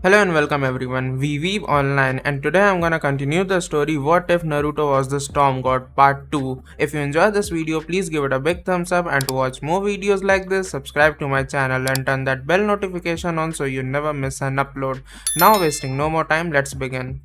Hello and welcome everyone, we Weeb online, and today I'm gonna continue the story What If Naruto Was the Storm God Part 2. If you enjoyed this video, please give it a big thumbs up, and to watch more videos like this, subscribe to my channel and turn that bell notification on so you never miss an upload. Now wasting no more time, let's begin.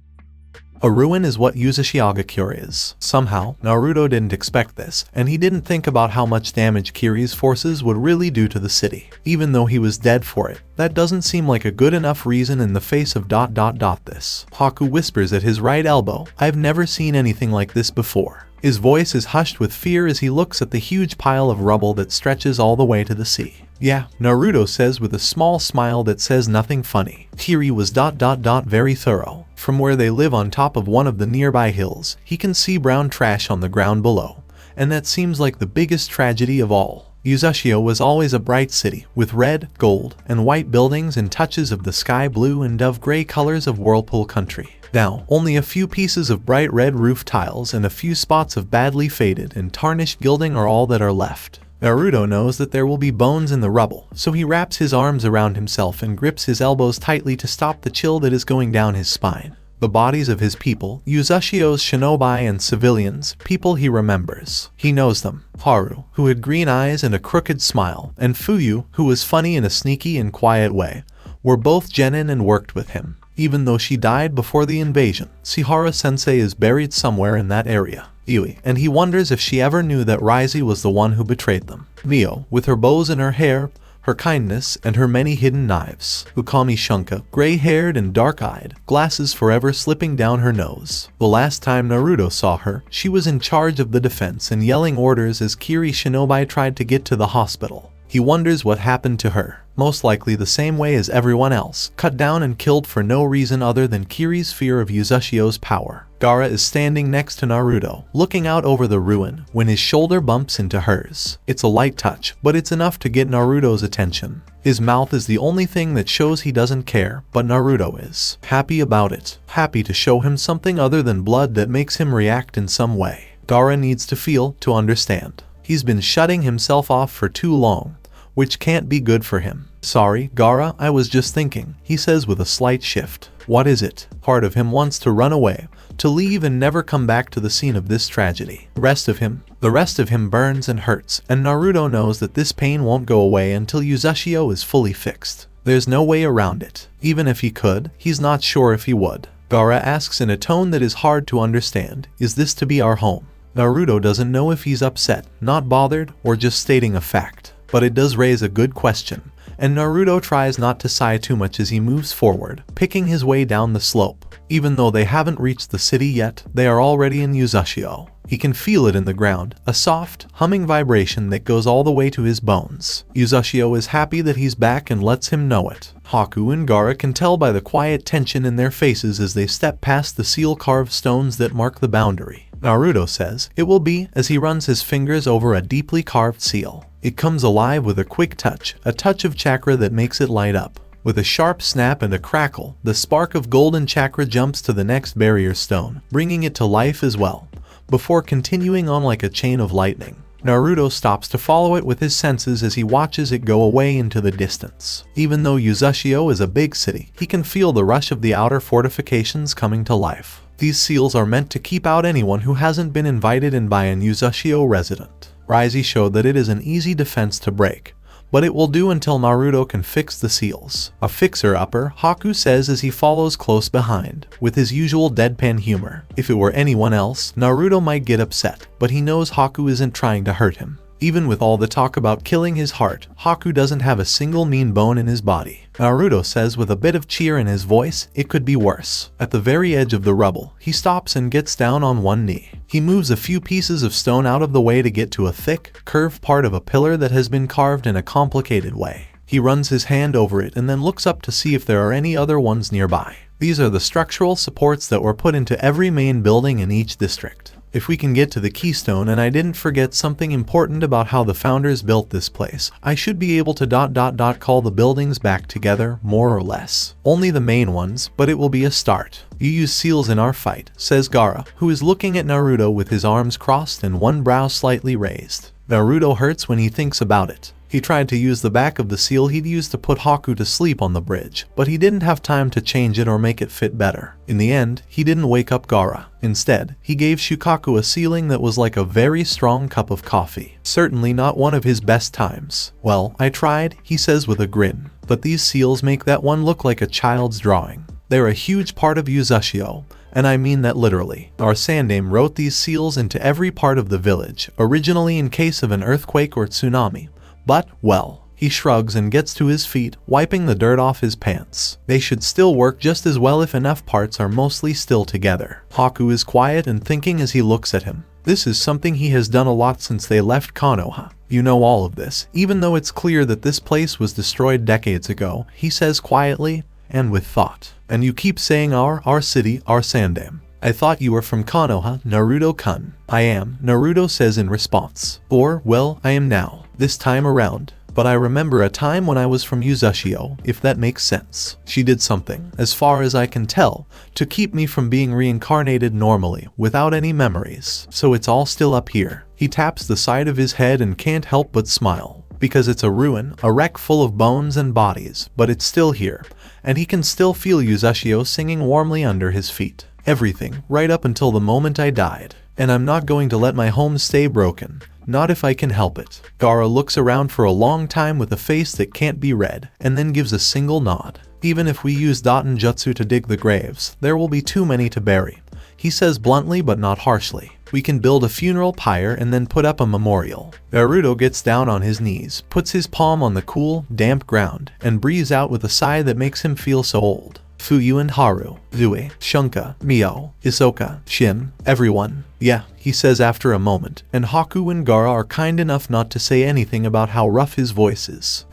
A ruin is what Uzushiagakure is. Somehow, Naruto didn't expect this, and he didn't think about how much damage Kiri's forces would really do to the city, even though he was dead for it. That doesn't seem like a good enough reason in the face of this. Haku whispers at his right elbow, "I've never seen anything like this before." His voice is hushed with fear as he looks at the huge pile of rubble that stretches all the way to the sea. "Yeah," Naruto says with a small smile that says nothing funny. Kiri was very thorough. From where they live on top of one of the nearby hills, he can see brown trash on the ground below, and that seems like the biggest tragedy of all. Uzashio was always a bright city, with red, gold, and white buildings and touches of the sky blue and dove gray colors of Whirlpool Country. Now, only a few pieces of bright red roof tiles and a few spots of badly faded and tarnished gilding are all that are left. Naruto knows that there will be bones in the rubble, so he wraps his arms around himself and grips his elbows tightly to stop the chill that is going down his spine. The bodies of his people, Uzashio's shinobi and civilians, people he remembers. He knows them. Haru, who had green eyes and a crooked smile, and Fuyu, who was funny in a sneaky and quiet way, were both genin and worked with him. Even though she died before the invasion, Sihara-sensei is buried somewhere in that area. Yui, and he wonders if she ever knew that Raizi was the one who betrayed them. Mio, with her bows in her hair, her kindness, and her many hidden knives. Ukami Shunka, gray-haired and dark-eyed, glasses forever slipping down her nose. The last time Naruto saw her, she was in charge of the defense and yelling orders as Kiri Shinobi tried to get to the hospital. He wonders what happened to her. Most likely the same way as everyone else, cut down and killed for no reason other than Kiri's fear of Uzashio's power. Gaara is standing next to Naruto, looking out over the ruin, when his shoulder bumps into hers. It's a light touch, but it's enough to get Naruto's attention. His mouth is the only thing that shows he doesn't care, but Naruto is happy about it, happy to show him something other than blood that makes him react in some way. Gaara needs to feel to understand. He's been shutting himself off for too long, which can't be good for him. "Sorry, Gaara, I was just thinking," he says with a slight shift. "What is it?" Part of him wants to run away, to leave and never come back to the scene of this tragedy. The rest of him burns and hurts, and Naruto knows that this pain won't go away until Uzashio is fully fixed. There's no way around it. Even if he could, he's not sure if he would. Gaara asks in a tone that is hard to understand, "Is this to be our home?" Naruto doesn't know if he's upset, not bothered, or just stating a fact. But it does raise a good question, and Naruto tries not to sigh too much as he moves forward, picking his way down the slope. Even though they haven't reached the city yet, they are already in Uzashio. He can feel it in the ground, a soft, humming vibration that goes all the way to his bones. Uzashio is happy that he's back and lets him know it. Haku and Gaara can tell by the quiet tension in their faces as they step past the seal-carved stones that mark the boundary. Naruto says it will be as he runs his fingers over a deeply carved seal. It comes alive with a quick touch, a touch of chakra that makes it light up. With a sharp snap and a crackle, the spark of golden chakra jumps to the next barrier stone, bringing it to life as well, before continuing on like a chain of lightning. Naruto stops to follow it with his senses as he watches it go away into the distance. Even though Uzashio is a big city, he can feel the rush of the outer fortifications coming to life. These seals are meant to keep out anyone who hasn't been invited in by an Uzashio resident. Raizi showed that it is an easy defense to break, but it will do until Naruto can fix the seals. A fixer-upper, Haku says as he follows close behind, with his usual deadpan humor. If it were anyone else, Naruto might get upset, but he knows Haku isn't trying to hurt him. Even with all the talk about killing his heart, Haku doesn't have a single mean bone in his body. Naruto says with a bit of cheer in his voice, it could be worse. At the very edge of the rubble, he stops and gets down on one knee. He moves a few pieces of stone out of the way to get to a thick, curved part of a pillar that has been carved in a complicated way. He runs his hand over it and then looks up to see if there are any other ones nearby. These are the structural supports that were put into every main building in each district. If we can get to the keystone and I didn't forget something important about how the founders built this place, I should be able to call the buildings back together, more or less. Only the main ones, but it will be a start. You use seals in our fight, says Gaara, who is looking at Naruto with his arms crossed and one brow slightly raised. Naruto hurts when he thinks about it. He tried to use the back of the seal he'd used to put Haku to sleep on the bridge, but he didn't have time to change it or make it fit better. In the end, he didn't wake up Gaara. Instead, he gave Shukaku a ceiling that was like a very strong cup of coffee. Certainly not one of his best times. "Well, I tried," he says with a grin, "but these seals make that one look like a child's drawing. They're a huge part of Yuzushio, and I mean that literally. Our Sandaime wrote these seals into every part of the village, originally in case of an earthquake or tsunami. But, well," he shrugs and gets to his feet, wiping the dirt off his pants. "They should still work just as well if enough parts are mostly still together." Haku is quiet and thinking as he looks at him. This is something he has done a lot since they left Konoha. "You know all of this, even though it's clear that this place was destroyed decades ago," he says quietly and with thought. "And you keep saying our city, our Sandaime. I thought you were from Konoha, Naruto-kun." "I am," Naruto says in response. "Or, well, I am now, this time around. But I remember a time when I was from Yuzushio, if that makes sense. She did something, as far as I can tell, to keep me from being reincarnated normally, without any memories. So it's all still up here." He taps the side of his head and can't help but smile. Because it's a ruin, a wreck full of bones and bodies, but it's still here, and he can still feel Yuzushio singing warmly under his feet. "Everything, right up until the moment I died. And I'm not going to let my home stay broken. Not if I can help it." Gaara looks around for a long time with a face that can't be read, and then gives a single nod. "Even if we use Daten Jutsu to dig the graves, there will be too many to bury," he says bluntly but not harshly. "We can build a funeral pyre and then put up a memorial." Naruto gets down on his knees, puts his palm on the cool, damp ground, and breathes out with a sigh that makes him feel so old. "Fuyu and Haru, Zue, Shunka, Mio, Hisoka, Shin, everyone. Yeah," he says after a moment, and Haku and Gaara are kind enough not to say anything about how rough his voice is.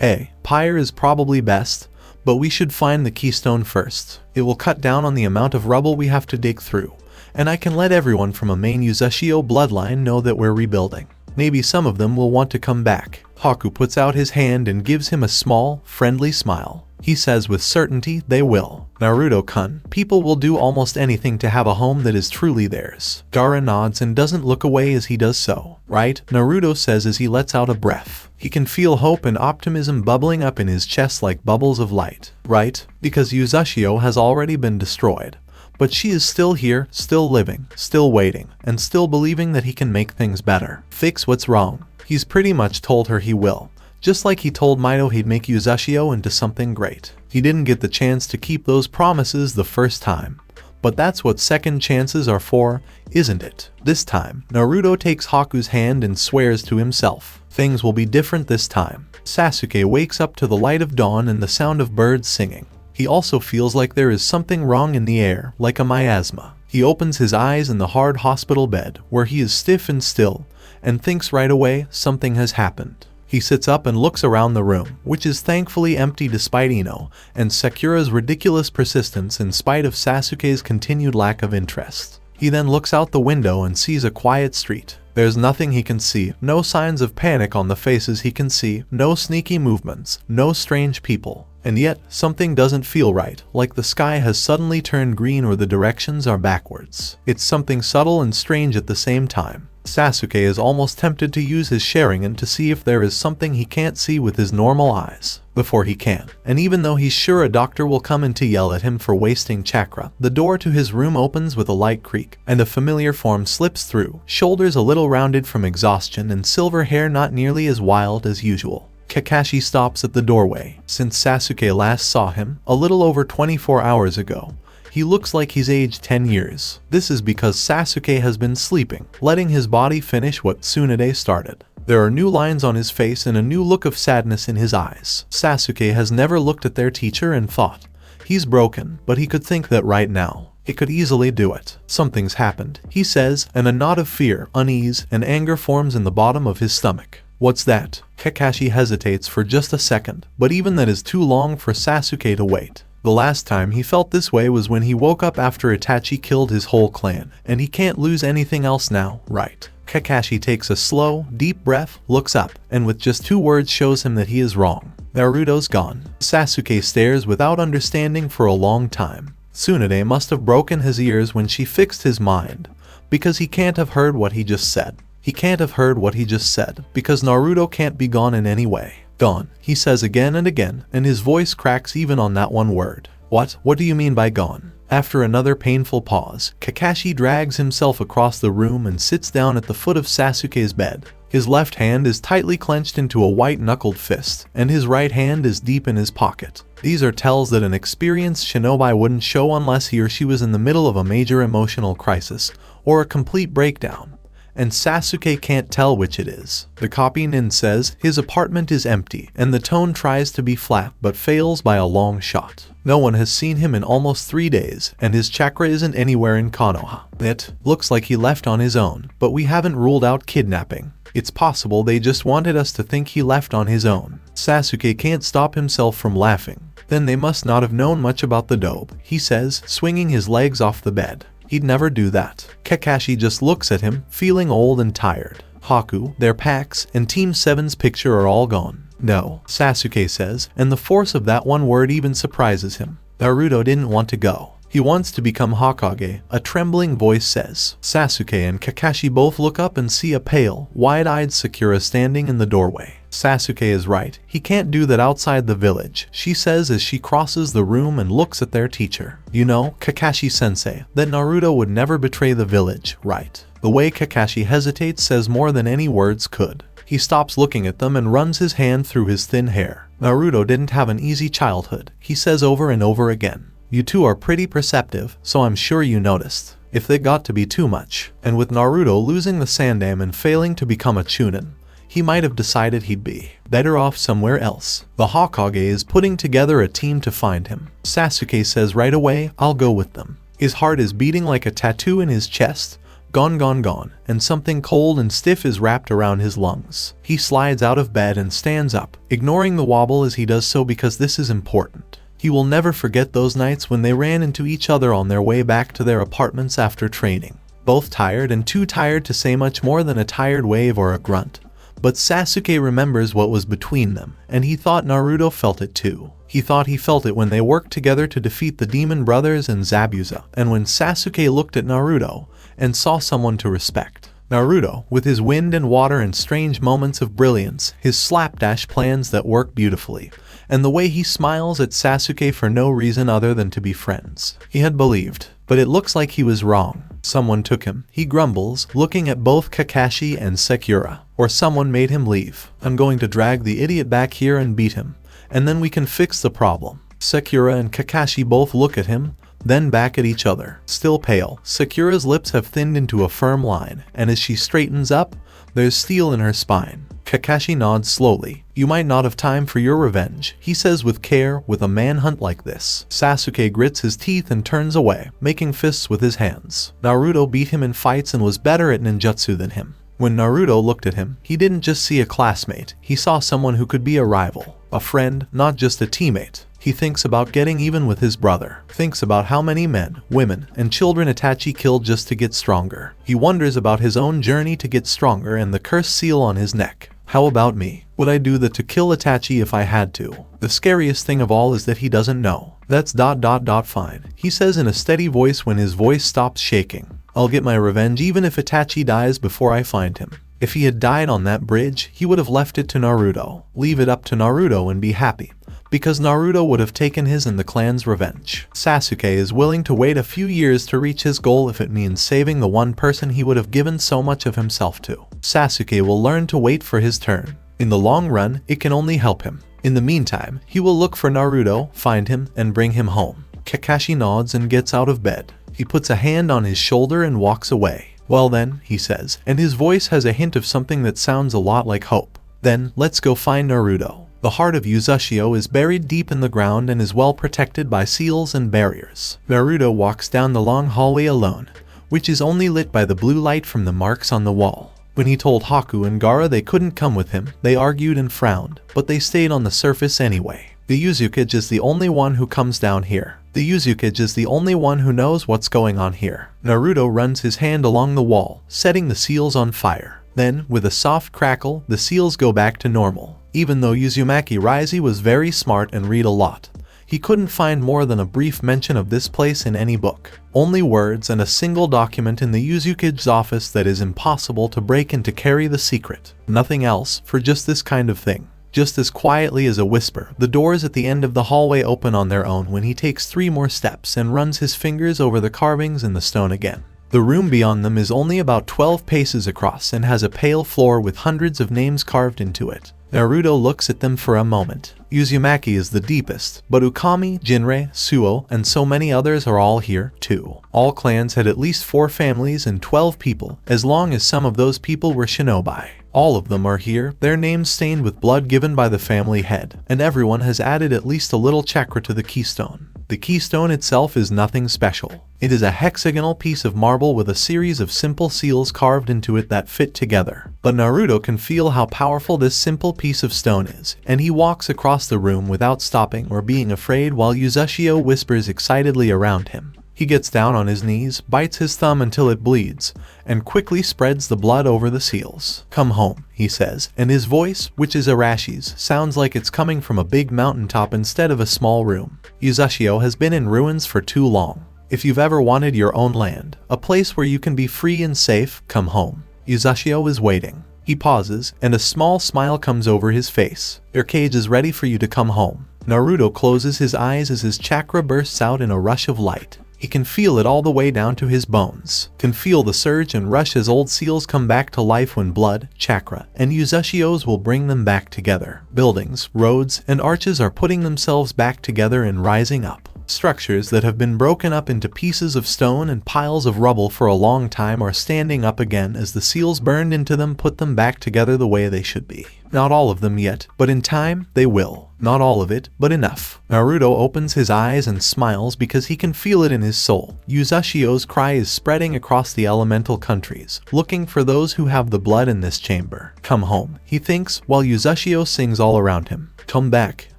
Pyre is probably best, but we should find the keystone first. It will cut down on the amount of rubble we have to dig through, and I can let everyone from a main Yuzushio bloodline know that we're rebuilding. Maybe some of them will want to come back." Haku puts out his hand and gives him a small, friendly smile. He says with certainty they will. "Naruto-kun, people will do almost anything to have a home that is truly theirs." Gaara nods and doesn't look away as he does so. "Right?" Naruto says as he lets out a breath. He can feel hope and optimism bubbling up in his chest like bubbles of light. "Right? Because Yuzushio has already been destroyed. But she is still here, still living, still waiting, and still believing that he can make things better. Fix what's wrong." He's pretty much told her he will. Just like he told Mito he'd make Yuzushio into something great. He didn't get the chance to keep those promises the first time. But that's what second chances are for, isn't it? This time, Naruto takes Haku's hand and swears to himself. Things will be different this time. Sasuke wakes up to the light of dawn and the sound of birds singing. He also feels like there is something wrong in the air, like a miasma. He opens his eyes in the hard hospital bed, where he is stiff and still, and thinks right away something has happened. He sits up and looks around the room, which is thankfully empty despite Ino and Sakura's ridiculous persistence in spite of Sasuke's continued lack of interest. He then looks out the window and sees a quiet street. There's nothing he can see, no signs of panic on the faces he can see, no sneaky movements, no strange people. And yet, something doesn't feel right, like the sky has suddenly turned green or the directions are backwards. It's something subtle and strange at the same time. Sasuke is almost tempted to use his Sharingan to see if there is something he can't see with his normal eyes, before he can. And even though he's sure a doctor will come in to yell at him for wasting chakra, the door to his room opens with a light creak, and a familiar form slips through, shoulders a little rounded from exhaustion and silver hair not nearly as wild as usual. Kakashi stops at the doorway. Since Sasuke last saw him, a little over 24 hours ago, he looks like he's aged 10 years. This is because Sasuke has been sleeping, letting his body finish what Tsunade started. There are new lines on his face and a new look of sadness in his eyes. Sasuke has never looked at their teacher and thought, he's broken, but he could think that right now, he could easily do it. Something's happened, he says, and a knot of fear, unease, and anger forms in the bottom of his stomach. What's that? Kakashi hesitates for just a second, but even that is too long for Sasuke to wait. The last time he felt this way was when he woke up after Itachi killed his whole clan, and he can't lose anything else now, right? Kakashi takes a slow, deep breath, looks up, and with just 2 words shows him that he is wrong. Naruto's gone. Sasuke stares without understanding for a long time. Tsunade must have broken his ears when she fixed his mind, because he can't have heard what he just said. He can't have heard what he just said, because Naruto can't be gone in any way. Gone, he says again and again, and his voice cracks even on that one word. What? What do you mean by gone? After another painful pause, Kakashi drags himself across the room and sits down at the foot of Sasuke's bed. His left hand is tightly clenched into a white-knuckled fist, and his right hand is deep in his pocket. These are tells that an experienced shinobi wouldn't show unless he or she was in the middle of a major emotional crisis, or a complete breakdown. And Sasuke can't tell which it is. The copy nin says his apartment is empty, and the tone tries to be flat but fails by a long shot. No one has seen him in almost 3 days, and his chakra isn't anywhere in Konoha. It looks like he left on his own, but we haven't ruled out kidnapping. It's possible they just wanted us to think he left on his own. Sasuke can't stop himself from laughing. Then they must not have known much about the dope, he says, swinging his legs off the bed. He'd never do that. Kakashi just looks at him, feeling old and tired. Haku, their packs, and Team 7's picture are all gone. No, Sasuke says, and the force of that one word even surprises him. Naruto didn't want to go. He wants to become Hokage, a trembling voice says. Sasuke and Kakashi both look up and see a pale, wide-eyed Sakura standing in the doorway. Sasuke is right. He can't do that outside the village, she says as she crosses the room and looks at their teacher. You know, Kakashi-sensei, that Naruto would never betray the village, right? The way Kakashi hesitates says more than any words could. He stops looking at them and runs his hand through his thin hair. Naruto didn't have an easy childhood, he says over and over again. You two are pretty perceptive, so I'm sure you noticed. If they got to be too much, and with Naruto losing the Sandam and failing to become a Chunin, he might have decided he'd be better off somewhere else. The Hokage is putting together a team to find him. Sasuke says right away, I'll go with them. His heart is beating like a tattoo in his chest. Gone, gone, gone, and something cold and stiff is wrapped around his lungs. He slides out of bed and stands up, ignoring the wobble as he does so because this is important. He will never forget those nights when they ran into each other on their way back to their apartments after training. Both tired and too tired to say much more than a tired wave or a grunt. But Sasuke remembers what was between them, and he thought Naruto felt it too. He thought he felt it when they worked together to defeat the Demon Brothers and Zabuza, and when Sasuke looked at Naruto and saw someone to respect. Naruto, with his wind and water and strange moments of brilliance, his slapdash plans that work beautifully, and the way he smiles at Sasuke for no reason other than to be friends. He had believed, but it looks like he was wrong. Someone took him, he grumbles, looking at both Kakashi and Sakura. Or someone made him leave. I'm going to drag the idiot back here and beat him, and then we can fix the problem. Sakura and Kakashi both look at him, then back at each other. Still pale, Sakura's lips have thinned into a firm line, and as she straightens up, there's steel in her spine. Kakashi nods slowly. You might not have time for your revenge, he says with care, with a manhunt like this. Sasuke grits his teeth and turns away, making fists with his hands. Naruto beat him in fights and was better at ninjutsu than him. When Naruto looked at him, he didn't just see a classmate, he saw someone who could be a rival, a friend, not just a teammate. He thinks about getting even with his brother, thinks about how many men, women, and children Itachi killed just to get stronger. He wonders about his own journey to get stronger and the cursed seal on his neck. How about me? Would I do that to kill Itachi if I had to? The scariest thing of all is that he doesn't know. That's fine, he says in a steady voice when his voice stops shaking. I'll get my revenge even if Itachi dies before I find him. If he had died on that bridge, he would have left it to Naruto. Leave it up to Naruto and be happy. Because Naruto would have taken his and the clan's revenge. Sasuke is willing to wait a few years to reach his goal if it means saving the one person he would have given so much of himself to. Sasuke will learn to wait for his turn. In the long run, it can only help him. In the meantime, he will look for Naruto, find him, and bring him home. Kakashi nods and gets out of bed. He puts a hand on his shoulder and walks away. Well then, he says, and his voice has a hint of something that sounds a lot like hope. Then, let's go find Naruto. The heart of Uzushio is buried deep in the ground and is well protected by seals and barriers. Naruto walks down the long hallway alone, which is only lit by the blue light from the marks on the wall. When he told Haku and Gaara they couldn't come with him, they argued and frowned, but they stayed on the surface anyway. The Uzukage is the only one who comes down here. The Uzukage is the only one who knows what's going on here. Naruto runs his hand along the wall, setting the seals on fire. Then, with a soft crackle, the seals go back to normal. Even though Uzumaki Raiji was very smart and read a lot, he couldn't find more than a brief mention of this place in any book. Only words and a single document in the Uzukage's office that is impossible to break and to carry the secret. Nothing else for just this kind of thing. Just as quietly as a whisper, the doors at the end of the hallway open on their own when he takes 3 more steps and runs his fingers over the carvings in the stone again. The room beyond them is only about 12 paces across and has a pale floor with hundreds of names carved into it. Naruto looks at them for a moment. Uzumaki is the deepest, but Ukami, Jinrei, Suo, and so many others are all here, too. All clans had at least 4 families and 12 people, as long as some of those people were shinobi. All of them are here, their names stained with blood given by the family head, and everyone has added at least a little chakra to the keystone. The keystone itself is nothing special. It is a hexagonal piece of marble with a series of simple seals carved into it that fit together. But Naruto can feel how powerful this simple piece of stone is, and he walks across the room without stopping or being afraid while Uzashio whispers excitedly around him. He gets down on his knees, bites his thumb until it bleeds, and quickly spreads the blood over the seals. "Come home," he says, and his voice, which is Arashi's, sounds like it's coming from a big mountaintop instead of a small room. Uzashio has been in ruins for too long. If you've ever wanted your own land, a place where you can be free and safe, come home. Uzashio is waiting. He pauses, and a small smile comes over his face. Your cage is ready for you to come home. Naruto closes his eyes as his chakra bursts out in a rush of light. He can feel it all the way down to his bones, can feel the surge and rush as old seals come back to life when blood, chakra, and Uzashio's will bring them back together. Buildings, roads, and arches are putting themselves back together and rising up. Structures that have been broken up into pieces of stone and piles of rubble for a long time are standing up again as the seals burned into them put them back together the way they should be. Not all of them yet, but in time they will. Not all of it, but enough. Naruto opens his eyes and smiles because he can feel it in his soul. Uzashio's cry is spreading across the elemental countries, looking for those who have the blood in this chamber. Come home, he thinks, while Uzashio sings all around him. Come back.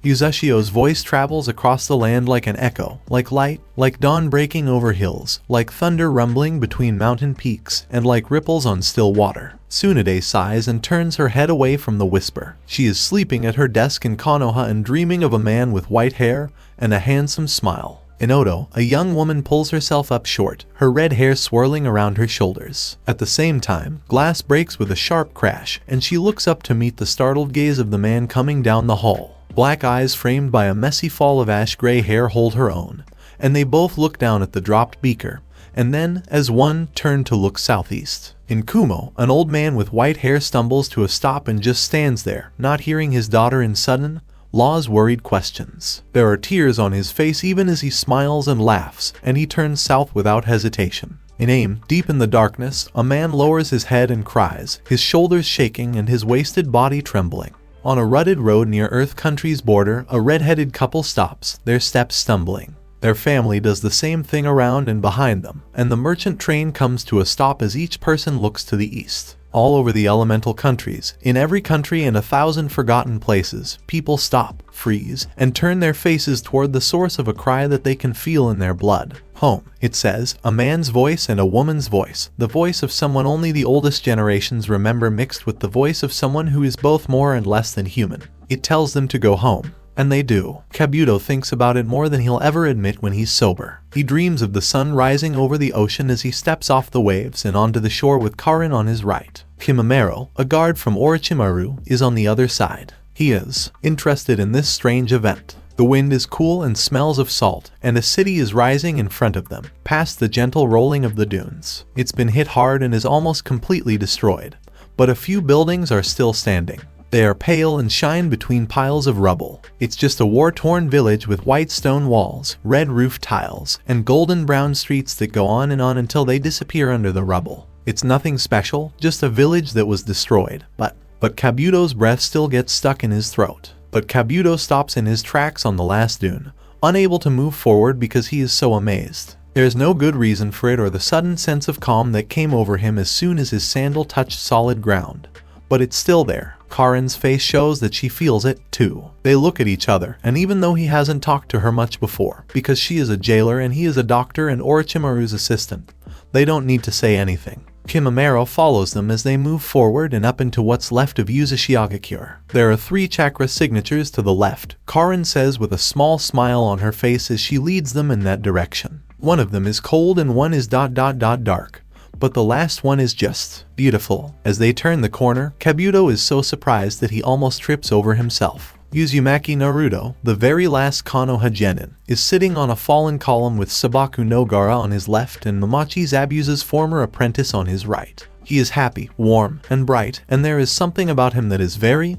Uzashio's voice travels across the land like an echo, like light, like dawn breaking over hills, like thunder rumbling between mountain peaks, and like ripples on still water. Tsunade sighs and turns her head away from the whisper. She is sleeping at her desk in Konoha and dreaming of a man with white hair and a handsome smile. In Odo, a young woman pulls herself up short, her red hair swirling around her shoulders. At the same time, glass breaks with a sharp crash, and she looks up to meet the startled gaze of the man coming down the hall. Black eyes framed by a messy fall of ash-gray hair hold her own, and they both look down at the dropped beaker, and then, as one, turn to look southeast. In Kumo, an old man with white hair stumbles to a stop and just stands there, not hearing his daughter in sudden, Law's worried questions. There are tears on his face even as he smiles and laughs, and he turns south without hesitation. In Aim, deep in the darkness, a man lowers his head and cries, his shoulders shaking and his wasted body trembling. On a rutted road near Earth Country's border, a red-headed couple stops, their steps stumbling. Their family does the same thing around and behind them, and the merchant train comes to a stop as each person looks to the east. All over the elemental countries, in every country and 1,000 forgotten places, people stop, freeze, and turn their faces toward the source of a cry that they can feel in their blood. Home, it says, a man's voice and a woman's voice, the voice of someone only the oldest generations remember mixed with the voice of someone who is both more and less than human. It tells them to go home. And they do. Kabuto thinks about it more than he'll ever admit when he's sober. He dreams of the sun rising over the ocean as he steps off the waves and onto the shore with Karin on his right. Kimimaro, a guard from Orochimaru, is on the other side. He is interested in this strange event. The wind is cool and smells of salt, and a city is rising in front of them, past the gentle rolling of the dunes. It's been hit hard and is almost completely destroyed, but a few buildings are still standing. They are pale and shine between piles of rubble. It's just a war-torn village with white stone walls, red roof tiles, and golden-brown streets that go on until they disappear under the rubble. It's nothing special, just a village that was destroyed. But Kabuto's breath still gets stuck in his throat. But Kabuto stops in his tracks on the last dune, unable to move forward because he is so amazed. There is no good reason for it or the sudden sense of calm that came over him as soon as his sandal touched solid ground. But it's still there. Karin's face shows that she feels it, too. They look at each other, and even though he hasn't talked to her much before, because she is a jailer and he is a doctor and Orochimaru's assistant, they don't need to say anything. Kimimaro follows them as they move forward and up into what's left of Uzashigakure. There are 3 chakra signatures to the left, Karin says with a small smile on her face as she leads them in that direction. One of them is cold and one is dark. but the last one is just beautiful. As they turn the corner, Kabuto is so surprised that he almost trips over himself. Uzumaki Naruto, the very last Konoha genin, is sitting on a fallen column with Sabaku no Gaara on his left and Momochi Zabuza's former apprentice on his right. He is happy, warm, and bright, and there is something about him that is very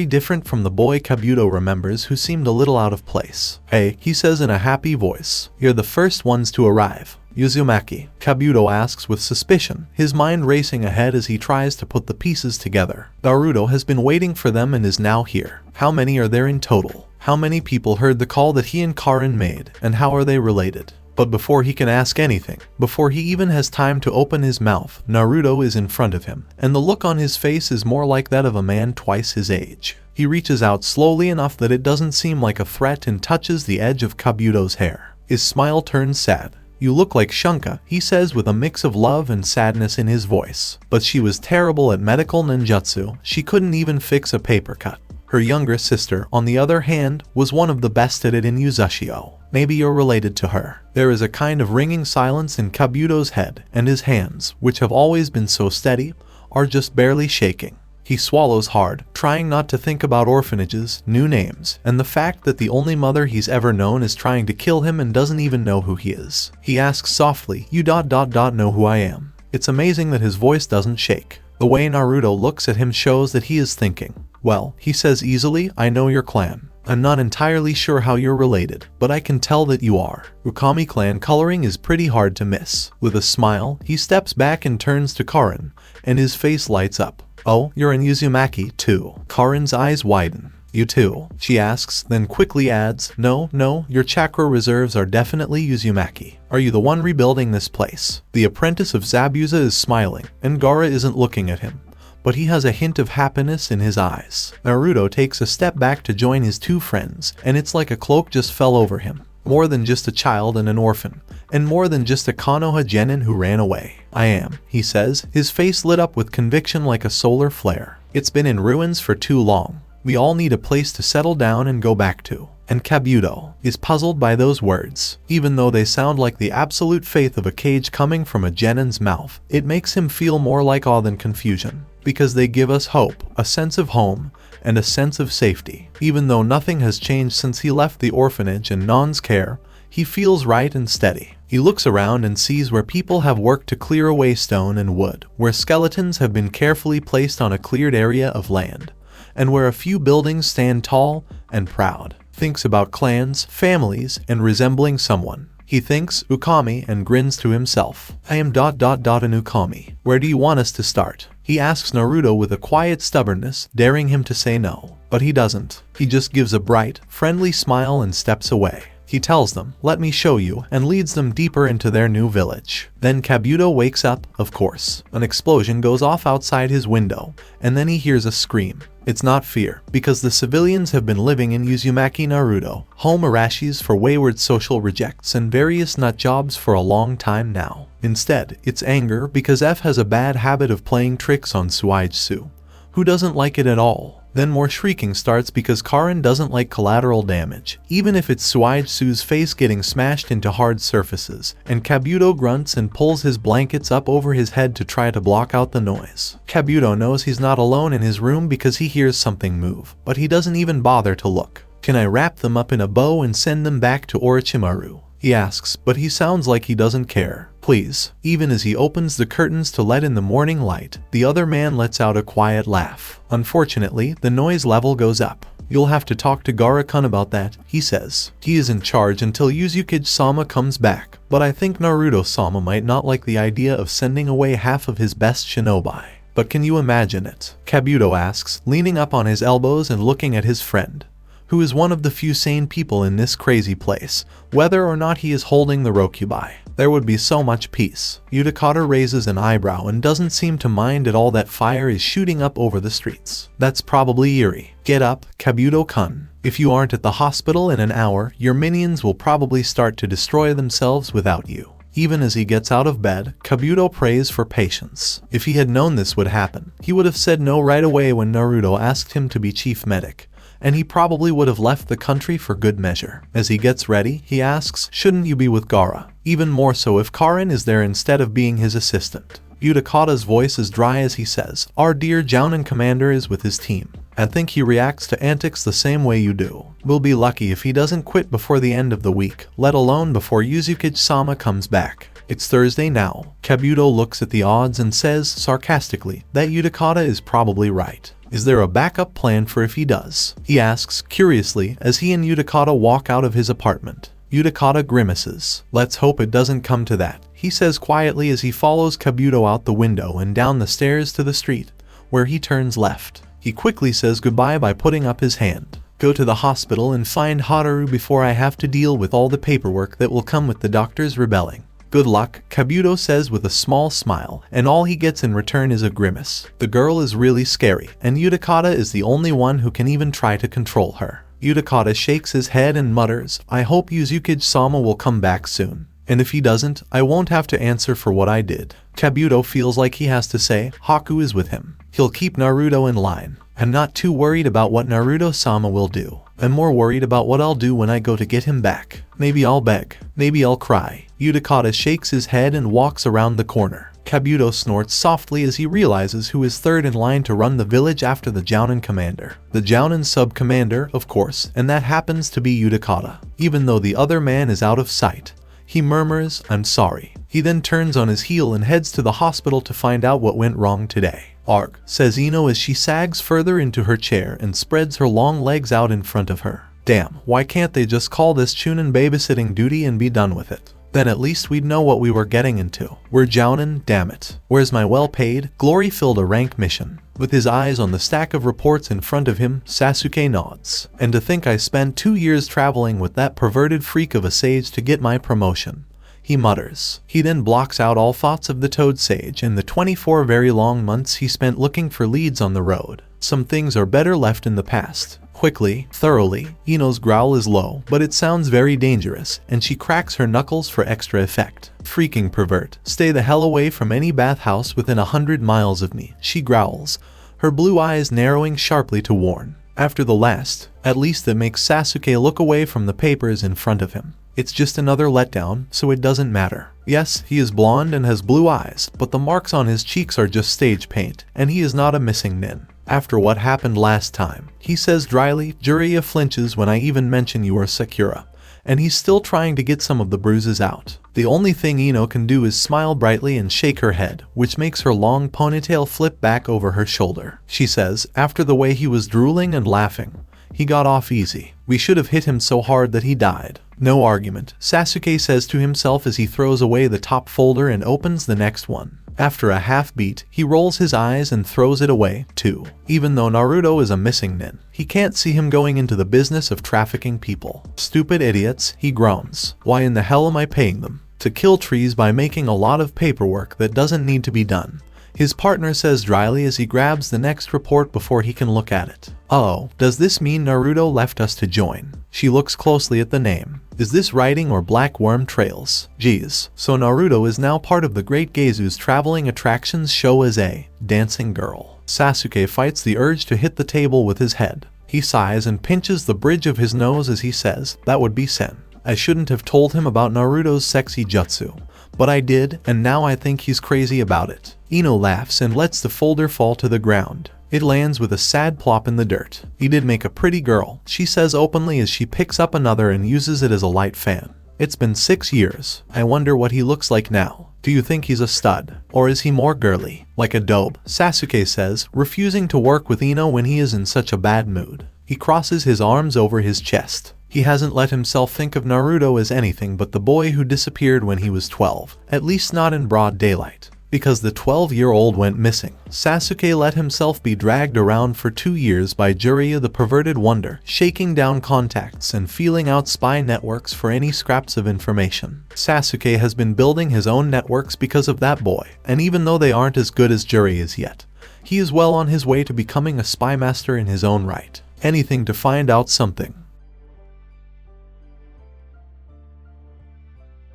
different from the boy Kabuto remembers who seemed a little out of place. "Hey," he says in a happy voice, "you're the first ones to arrive." "Uzumaki?" Kabuto asks with suspicion, his mind racing ahead as he tries to put the pieces together. Naruto has been waiting for them and is now here. How many are there in total? How many people heard the call that he and Karin made, and how are they related? But before he can ask anything, before he even has time to open his mouth, Naruto is in front of him, and the look on his face is more like that of a man twice his age. He reaches out slowly enough that it doesn't seem like a threat and touches the edge of Kabuto's hair. His smile turns sad. "You look like Shunka," he says with a mix of love and sadness in his voice. But she was terrible at medical ninjutsu, she couldn't even fix a paper cut. Her younger sister, on the other hand, was one of the best at it in Uzashio. Maybe you're related to her. There is a kind of ringing silence in Kabuto's head, and his hands, which have always been so steady, are just barely shaking. He swallows hard, trying not to think about orphanages, new names, and the fact that the only mother he's ever known is trying to kill him and doesn't even know who he is. He asks softly, "You know who I am?" It's amazing that his voice doesn't shake. The way Naruto looks at him shows that he is thinking. "Well," he says easily, "I know your clan. I'm not entirely sure how you're related, but I can tell that you are." Ukami clan coloring is pretty hard to miss. With a smile, he steps back and turns to Karin, and his face lights up. "Oh, you're in Uzumaki, too." Karin's eyes widen. "You too?" she asks, then quickly adds, No, your chakra reserves are definitely Uzumaki. Are you the one rebuilding this place?" The apprentice of Zabuza is smiling, and Gaara isn't looking at him, but he has a hint of happiness in his eyes. Naruto takes a step back to join his two friends, and it's like a cloak just fell over him. More than just a child and an orphan, and more than just a Konoha genin who ran away. "I am," he says, his face lit up with conviction like a solar flare. "It's been in ruins for too long. We all need a place to settle down and go back to." And Kabuto is puzzled by those words. Even though they sound like the absolute faith of a cage coming from a genin's mouth, it makes him feel more like awe than confusion. Because they give us hope, a sense of home, and a sense of safety. Even though nothing has changed since he left the orphanage in Non's care, he feels right and steady. He looks around and sees where people have worked to clear away stone and wood, where skeletons have been carefully placed on a cleared area of land, and where a few buildings stand tall and proud. Thinks about clans, families, and resembling someone. He thinks Ukami and grins to himself. "I am an Ukami. Where do you want us to start?" He asks Naruto with a quiet stubbornness, daring him to say no. But he doesn't. He just gives a bright, friendly smile and steps away. He tells them, "Let me show you," and leads them deeper into their new village. Then Kabuto wakes up, of course. An explosion goes off outside his window, and then he hears a scream. It's not fear, because the civilians have been living in Uzumaki Naruto, home Arashis for wayward social rejects and various nut jobs for a long time now. Instead, it's anger because F has a bad habit of playing tricks on Suijitsu, who doesn't like it at all. Then more shrieking starts because Karin doesn't like collateral damage, even if it's Suijitsu's face getting smashed into hard surfaces, and Kabuto grunts and pulls his blankets up over his head to try to block out the noise. Kabuto knows he's not alone in his room because he hears something move, but he doesn't even bother to look. "Can I wrap them up in a bow and send them back to Orochimaru?" he asks, but he sounds like he doesn't care. "Please." Even as he opens the curtains to let in the morning light, the other man lets out a quiet laugh. Unfortunately, the noise level goes up. "You'll have to talk to Gaara-kun about that," he says. "He is in charge until Uzukage-sama comes back, but I think Naruto-sama might not like the idea of sending away half of his best shinobi." "But can you imagine it?" Kabuto asks, leaning up on his elbows and looking at his friend, who is one of the few sane people in this crazy place, whether or not he is holding the Rokubai. "There would be so much peace." Utakata raises an eyebrow and doesn't seem to mind at all that fire is shooting up over the streets. "That's probably eerie." "Get up, Kabuto-kun. If you aren't at the hospital in an hour, your minions will probably start to destroy themselves without you." Even as he gets out of bed, Kabuto prays for patience. If he had known this would happen, he would have said no right away when Naruto asked him to be chief medic, and he probably would have left the country for good measure. As he gets ready, he asks, "Shouldn't you be with Gaara?" Even more so if Karin is there instead of being his assistant. Utakata's voice is dry as he says, "Our dear Jounin commander is with his team. I think he reacts to antics the same way you do. We'll be lucky if he doesn't quit before the end of the week, let alone before Yuzukage-sama comes back." It's Thursday now. Kabuto looks at the odds and says, sarcastically, that Utakata is probably right. Is there a backup plan for if he does? He asks, curiously, as he and Utakata walk out of his apartment. Utakata grimaces. Let's hope it doesn't come to that, he says quietly as he follows Kabuto out the window and down the stairs to the street, where he turns left. He quickly says goodbye by putting up his hand. Go to the hospital and find Hataru before I have to deal with all the paperwork that will come with the doctors rebelling. Good luck, Kabuto says with a small smile, and all he gets in return is a grimace. The girl is really scary, and Utakata is the only one who can even try to control her. Utakata shakes his head and mutters, I hope Yuzukage-sama will come back soon. And if he doesn't, I won't have to answer for what I did. Kabuto feels like he has to say, Haku is with him. He'll keep Naruto in line. I'm not too worried about what Naruto-sama will do. I'm more worried about what I'll do when I go to get him back. Maybe I'll beg. Maybe I'll cry. Utakata shakes his head and walks around the corner. Kabuto snorts softly as he realizes who is third in line to run the village after the Jounin commander. The Jounin sub-commander, of course, and that happens to be Utakata. Even though the other man is out of sight, he murmurs, I'm sorry. He then turns on his heel and heads to the hospital to find out what went wrong today. Arg, says Ino as she sags further into her chair and spreads her long legs out in front of her. Damn, why can't they just call this Chunin babysitting duty and be done with it? Then at least we'd know what we were getting into. We're Jounin, damn it. Where's my well-paid, glory-filled a rank mission? With his eyes on the stack of reports in front of him, Sasuke nods. And to think I spent 2 years traveling with that perverted freak of a sage to get my promotion, he mutters. He then blocks out all thoughts of the Toad Sage and the 24 very long months he spent looking for leads on the road. Some things are better left in the past. Quickly, thoroughly, Ino's growl is low, but it sounds very dangerous, and she cracks her knuckles for extra effect. Freaking pervert. Stay the hell away from any bathhouse within 100 miles of me, she growls, her blue eyes narrowing sharply to warn. After the last, at least it makes Sasuke look away from the papers in front of him. It's just another letdown, so it doesn't matter. Yes, he is blonde and has blue eyes, but the marks on his cheeks are just stage paint, and he is not a missing nin. After what happened last time, he says dryly, Jiraiya flinches when I even mention you are Sakura, and he's still trying to get some of the bruises out. The only thing Ino can do is smile brightly and shake her head, which makes her long ponytail flip back over her shoulder. She says, after the way he was drooling and laughing, he got off easy. We should have hit him so hard that he died. No argument, Sasuke says to himself as he throws away the top folder and opens the next one. After a half beat, he rolls his eyes and throws it away, too. Even though Naruto is a missing nin, he can't see him going into the business of trafficking people. Stupid idiots, he groans. Why in the hell am I paying them? To kill trees by making a lot of paperwork that doesn't need to be done. His partner says dryly as he grabs the next report before he can look at it. Uh-oh, does this mean Naruto left us to join? She looks closely at the name. Is this writing or black worm trails? Geez, so Naruto is now part of the Great Geisu's traveling attractions show as a dancing girl. Sasuke fights the urge to hit the table with his head. He sighs and pinches the bridge of his nose as he says, that would be sen. I shouldn't have told him about Naruto's sexy jutsu, but I did, and now I think he's crazy about it. Ino laughs and lets the folder fall to the ground. It lands with a sad plop in the dirt. He did make a pretty girl, she says openly as she picks up another and uses it as a light fan. It's been 6 years. I wonder what he looks like now. Do you think he's a stud? Or is he more girly? Like a dope, Sasuke says, refusing to work with Ino when he is in such a bad mood. He crosses his arms over his chest. He hasn't let himself think of Naruto as anything but the boy who disappeared when he was 12, at least not in broad daylight. Because the 12-year-old went missing, Sasuke let himself be dragged around for 2 years by Jiraiya the perverted wonder, shaking down contacts and feeling out spy networks for any scraps of information. Sasuke has been building his own networks because of that boy, and even though they aren't as good as Jiraiya's yet, he is well on his way to becoming a spy master in his own right. Anything to find out something.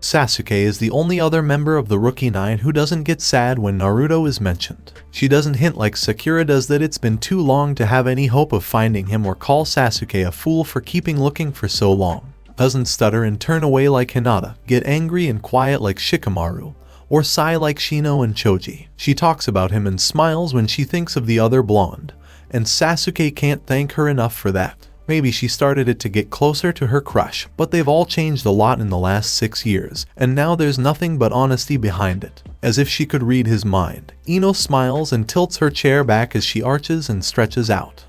Sasuke is the only other member of the Rookie Nine who doesn't get sad when Naruto is mentioned. She doesn't hint like Sakura does that it's been too long to have any hope of finding him or call Sasuke a fool for keeping looking for so long. doesn't stutter and turn away like Hinata, get angry and quiet like Shikamaru, or sigh like Shino and Choji. She talks about him and smiles when she thinks of the other blonde, and Sasuke can't thank her enough for that. Maybe she started it to get closer to her crush, but they've all changed a lot in the last 6 years, and now there's nothing but honesty behind it. As if she could read his mind, Ino smiles and tilts her chair back as she arches and stretches out.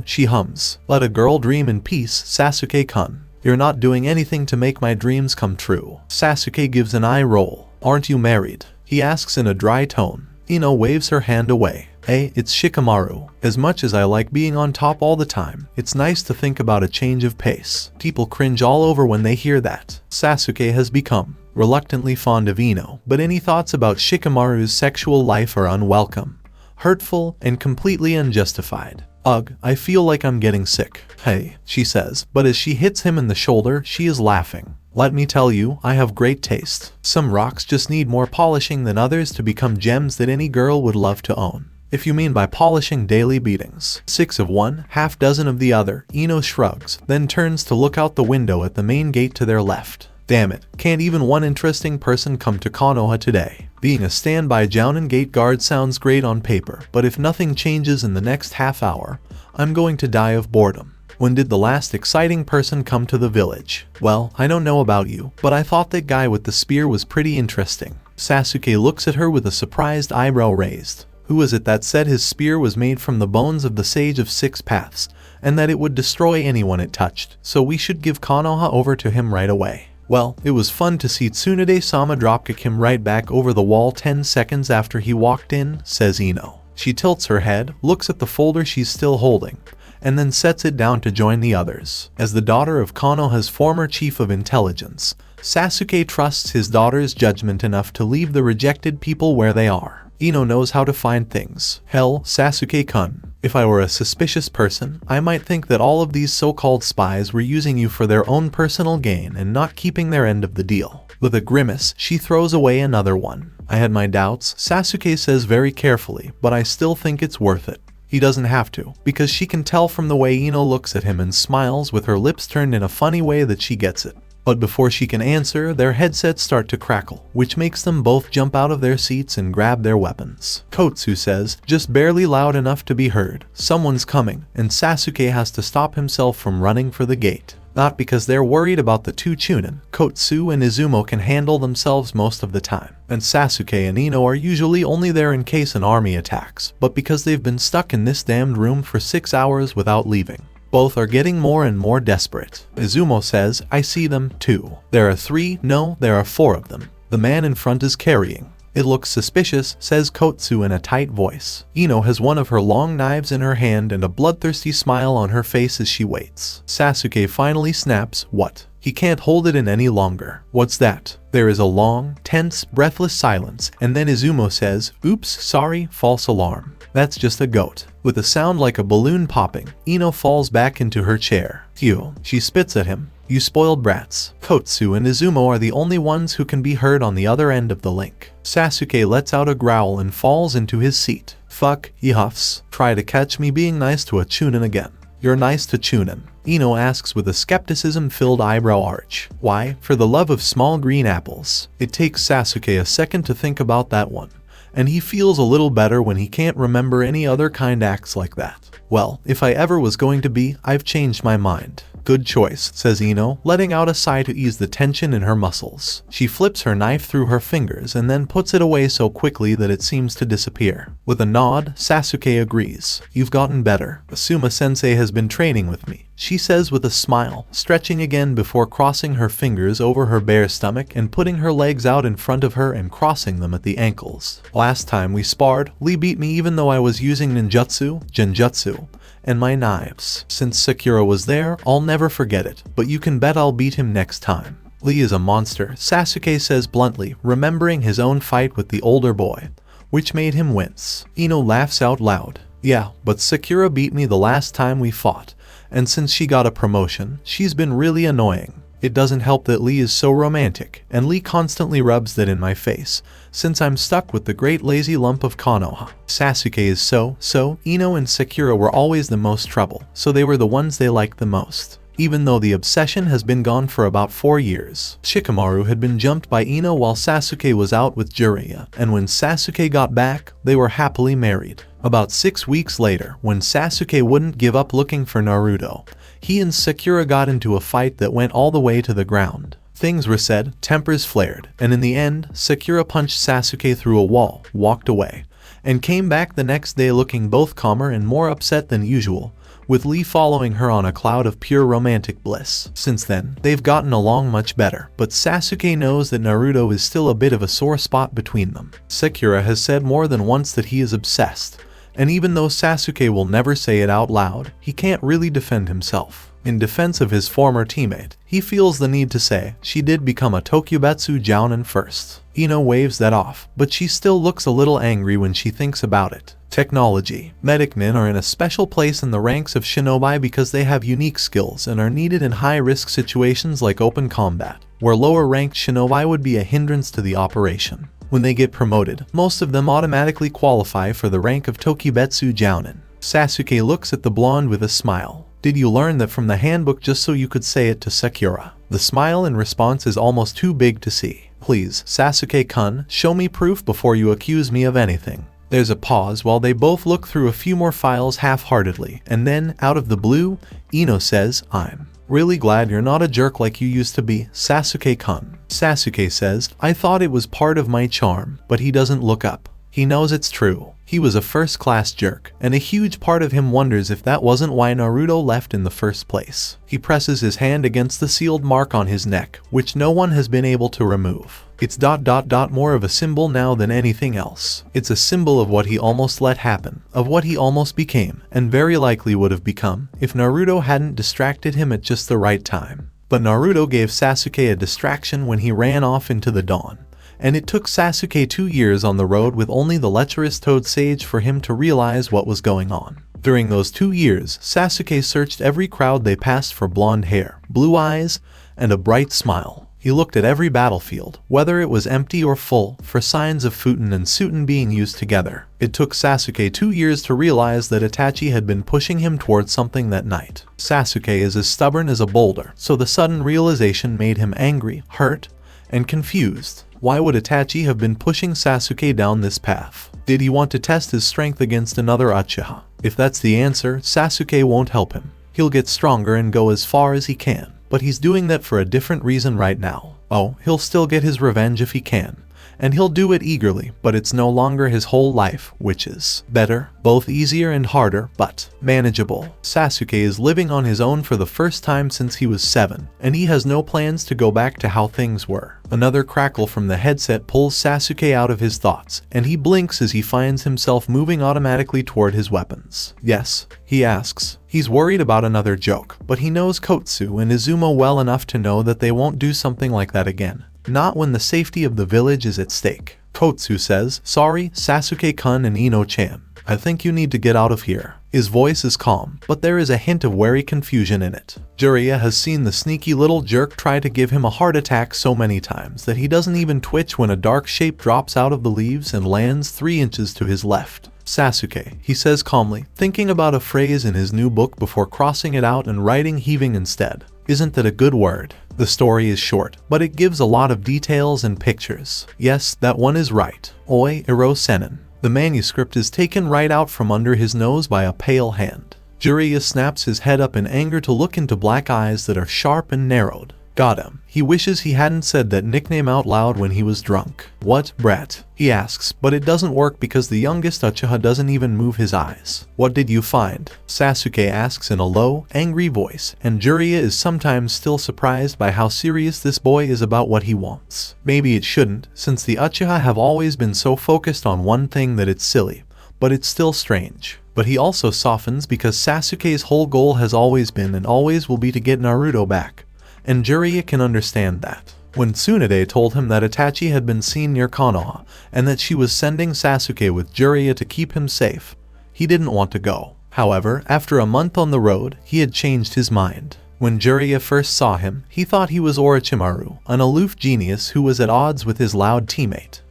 She hums. Let a girl dream in peace, Sasuke-kun. You're not doing anything to make my dreams come true. Sasuke gives an eye roll. Aren't you married? He asks in a dry tone. Ino waves her hand away. Hey, it's Shikamaru. As much as I like being on top all the time, it's nice to think about a change of pace. People cringe all over when they hear that. Sasuke has become reluctantly fond of Ino, but any thoughts about Shikamaru's sexual life are unwelcome, hurtful, and completely unjustified. Ugh, I feel like I'm getting sick. Hey, she says, but as she hits him in the shoulder, she is laughing. Let me tell you, I have great taste. Some rocks just need more polishing than others to become gems that any girl would love to own. If you mean by polishing daily beatings, 6 of one, half dozen of the other, Ino shrugs, then turns to look out the window at the main gate to their left. Damn it, can't even one interesting person come to Konoha today. Being a standby Jounin gate guard sounds great on paper, but if nothing changes in the next half hour, I'm going to die of boredom. When did the last exciting person come to the village? Well, I don't know about you, but I thought that guy with the spear was pretty interesting. Sasuke looks at her with a surprised eyebrow raised. Who is it that said his spear was made from the bones of the Sage of Six Paths, and that it would destroy anyone it touched, so we should give Konoha over to him right away? Well, it was fun to see Tsunade-sama dropkick him right back over the wall 10 seconds after he walked in, says Ino. She tilts her head, looks at the folder she's still holding, and then sets it down to join the others. As the daughter of Konoha's former chief of intelligence, Sasuke trusts his daughter's judgment enough to leave the rejected people where they are. Ino knows how to find things. Hell, Sasuke-kun, if I were a suspicious person, I might think that all of these so-called spies were using you for their own personal gain and not keeping their end of the deal. With a grimace, she throws away another one. I had my doubts, Sasuke says very carefully, but I still think it's worth it. He doesn't have to, because she can tell from the way Ino looks at him and smiles with her lips turned in a funny way that she gets it. But before she can answer, their headsets start to crackle, which makes them both jump out of their seats and grab their weapons. Kotsu says, just barely loud enough to be heard, someone's coming, and Sasuke has to stop himself from running for the gate. Not because they're worried about the two Chunin. Kotsu and Izumo can handle themselves most of the time, and Sasuke and Ino are usually only there in case an army attacks, but because they've been stuck in this damned room for 6 hours without leaving. Both are getting more and more desperate. Izumo says, I see them too. There are 3, no, there are 4 of them. The man in front is carrying. It looks suspicious, says Kotsu in a tight voice. Ino has one of her long knives in her hand and a bloodthirsty smile on her face as she waits. Sasuke finally snaps, what? He can't hold it in any longer. What's that? There is a long, tense, breathless silence, and then Izumo says, oops, sorry, false alarm. That's just a goat. With a sound like a balloon popping, Ino falls back into her chair. Phew, she spits at him. You spoiled brats. Kotsu and Izumo are the only ones who can be heard on the other end of the link. Sasuke lets out a growl and falls into his seat. Fuck, he huffs. Try to catch me being nice to a Chunin again. You're nice to Chunin, Ino asks with a skepticism-filled eyebrow arch. Why? For the love of small green apples. It takes Sasuke a second to think about that one, and he feels a little better when he can't remember any other kind acts like that. Well, if I ever was going to be, I've changed my mind. Good choice, says Ino, letting out a sigh to ease the tension in her muscles. She flips her knife through her fingers and then puts it away so quickly that it seems to disappear. With a nod, Sasuke agrees. You've gotten better. Asuma-sensei has been training with me, she says with a smile, stretching again before crossing her fingers over her bare stomach and putting her legs out in front of her and crossing them at the ankles. Last time we sparred, Lee beat me even though I was using ninjutsu, genjutsu, and my knives. Since Sakura was there, I'll never forget it, but you can bet I'll beat him next time. Lee is a monster, Sasuke says bluntly, remembering his own fight with the older boy, which made him wince. Ino laughs out loud. Yeah, but Sakura beat me the last time we fought, and since she got a promotion, she's been really annoying. It doesn't help that Lee is so romantic, and Lee constantly rubs that in my face, since I'm stuck with the great lazy lump of Konoha. Sasuke is so, Ino and Sakura were always the most trouble, so they were the ones they liked the most. even though the obsession has been gone for about 4 years. Shikamaru had been jumped by Ino while Sasuke was out with Jiraiya, and when Sasuke got back, they were happily married. About 6 weeks later, when Sasuke wouldn't give up looking for Naruto, he and Sakura got into a fight that went all the way to the ground. Things were said, tempers flared, and in the end, Sakura punched Sasuke through a wall, walked away, and came back the next day looking both calmer and more upset than usual, with Lee following her on a cloud of pure romantic bliss. Since then, they've gotten along much better, but Sasuke knows that Naruto is still a bit of a sore spot between them. Sakura has said more than once that he is obsessed, and even though Sasuke will never say it out loud, he can't really defend himself. In defense of his former teammate, he feels the need to say, she did become a Tokubetsu Jounin first. Ino waves that off, but she still looks a little angry when she thinks about it. Technology. Medic men are in a special place in the ranks of shinobi because they have unique skills and are needed in high-risk situations like open combat, where lower-ranked shinobi would be a hindrance to the operation. When they get promoted, most of them automatically qualify for the rank of Tokubetsu Jounin. Sasuke looks at the blonde with a smile. Did you learn that from the handbook just so you could say it to Sakura? The smile in response is almost too big to see. Please, Sasuke-kun, show me proof before you accuse me of anything. There's a pause while they both look through a few more files half-heartedly, and then, out of the blue, Ino says, I'm really glad you're not a jerk like you used to be, Sasuke-kun. Sasuke says, I thought it was part of my charm, but he doesn't look up. He knows it's true. He was a first-class jerk, and a huge part of him wonders if that wasn't why Naruto left in the first place. He presses his hand against the sealed mark on his neck, which no one has been able to remove. It's ... more of a symbol now than anything else. It's a symbol of what he almost let happen, of what he almost became, and very likely would have become, if Naruto hadn't distracted him at just the right time. But Naruto gave Sasuke a distraction when he ran off into the dawn. And it took Sasuke 2 years on the road with only the lecherous Toad Sage for him to realize what was going on. During those 2 years, Sasuke searched every crowd they passed for blonde hair, blue eyes, and a bright smile. He looked at every battlefield, whether it was empty or full, for signs of Futon and Suton being used together. It took Sasuke 2 years to realize that Itachi had been pushing him towards something that night. Sasuke is as stubborn as a boulder, so the sudden realization made him angry, hurt, and confused. Why would Itachi have been pushing Sasuke down this path? Did he want to test his strength against another Uchiha? If that's the answer, Sasuke won't help him. He'll get stronger and go as far as he can. But he's doing that for a different reason right now. Oh, he'll still get his revenge if he can. And he'll do it eagerly, but it's no longer his whole life, which is better, both easier and harder, but manageable. Sasuke is living on his own for the first time since he was 7, and he has no plans to go back to how things were. Another crackle from the headset pulls Sasuke out of his thoughts, and he blinks as he finds himself moving automatically toward his weapons. Yes, he asks. He's worried about another joke, but he knows Kotsu and Izumo well enough to know that they won't do something like that again. Not when the safety of the village is at stake. Kotsu says, sorry, Sasuke-kun and Ino-chan. I think you need to get out of here. His voice is calm, but there is a hint of wary confusion in it. Jiraiya has seen the sneaky little jerk try to give him a heart attack so many times that he doesn't even twitch when a dark shape drops out of the leaves and lands 3 inches to his left. Sasuke, he says calmly, thinking about a phrase in his new book before crossing it out and writing heaving instead. Isn't that a good word? The story is short, but it gives a lot of details and pictures. Yes, that one is right. Oi, Iro Senin. The manuscript is taken right out from under his nose by a pale hand. Jiraiya snaps his head up in anger to look into black eyes that are sharp and narrowed. Got him. He wishes he hadn't said that nickname out loud when he was drunk. What, brat? He asks, but it doesn't work because the youngest Uchiha doesn't even move his eyes. What did you find? Sasuke asks in a low, angry voice, and Jiraiya is sometimes still surprised by how serious this boy is about what he wants. Maybe it shouldn't, since the Uchiha have always been so focused on one thing that it's silly, but it's still strange. But he also softens because Sasuke's whole goal has always been and always will be to get Naruto back. And Jiraiya can understand that. When Tsunade told him that Itachi had been seen near Konoha, and that she was sending Sasuke with Jiraiya to keep him safe, he didn't want to go. However, after a month on the road, he had changed his mind. When Jiraiya first saw him, he thought he was Orochimaru, an aloof genius who was at odds with his loud teammate.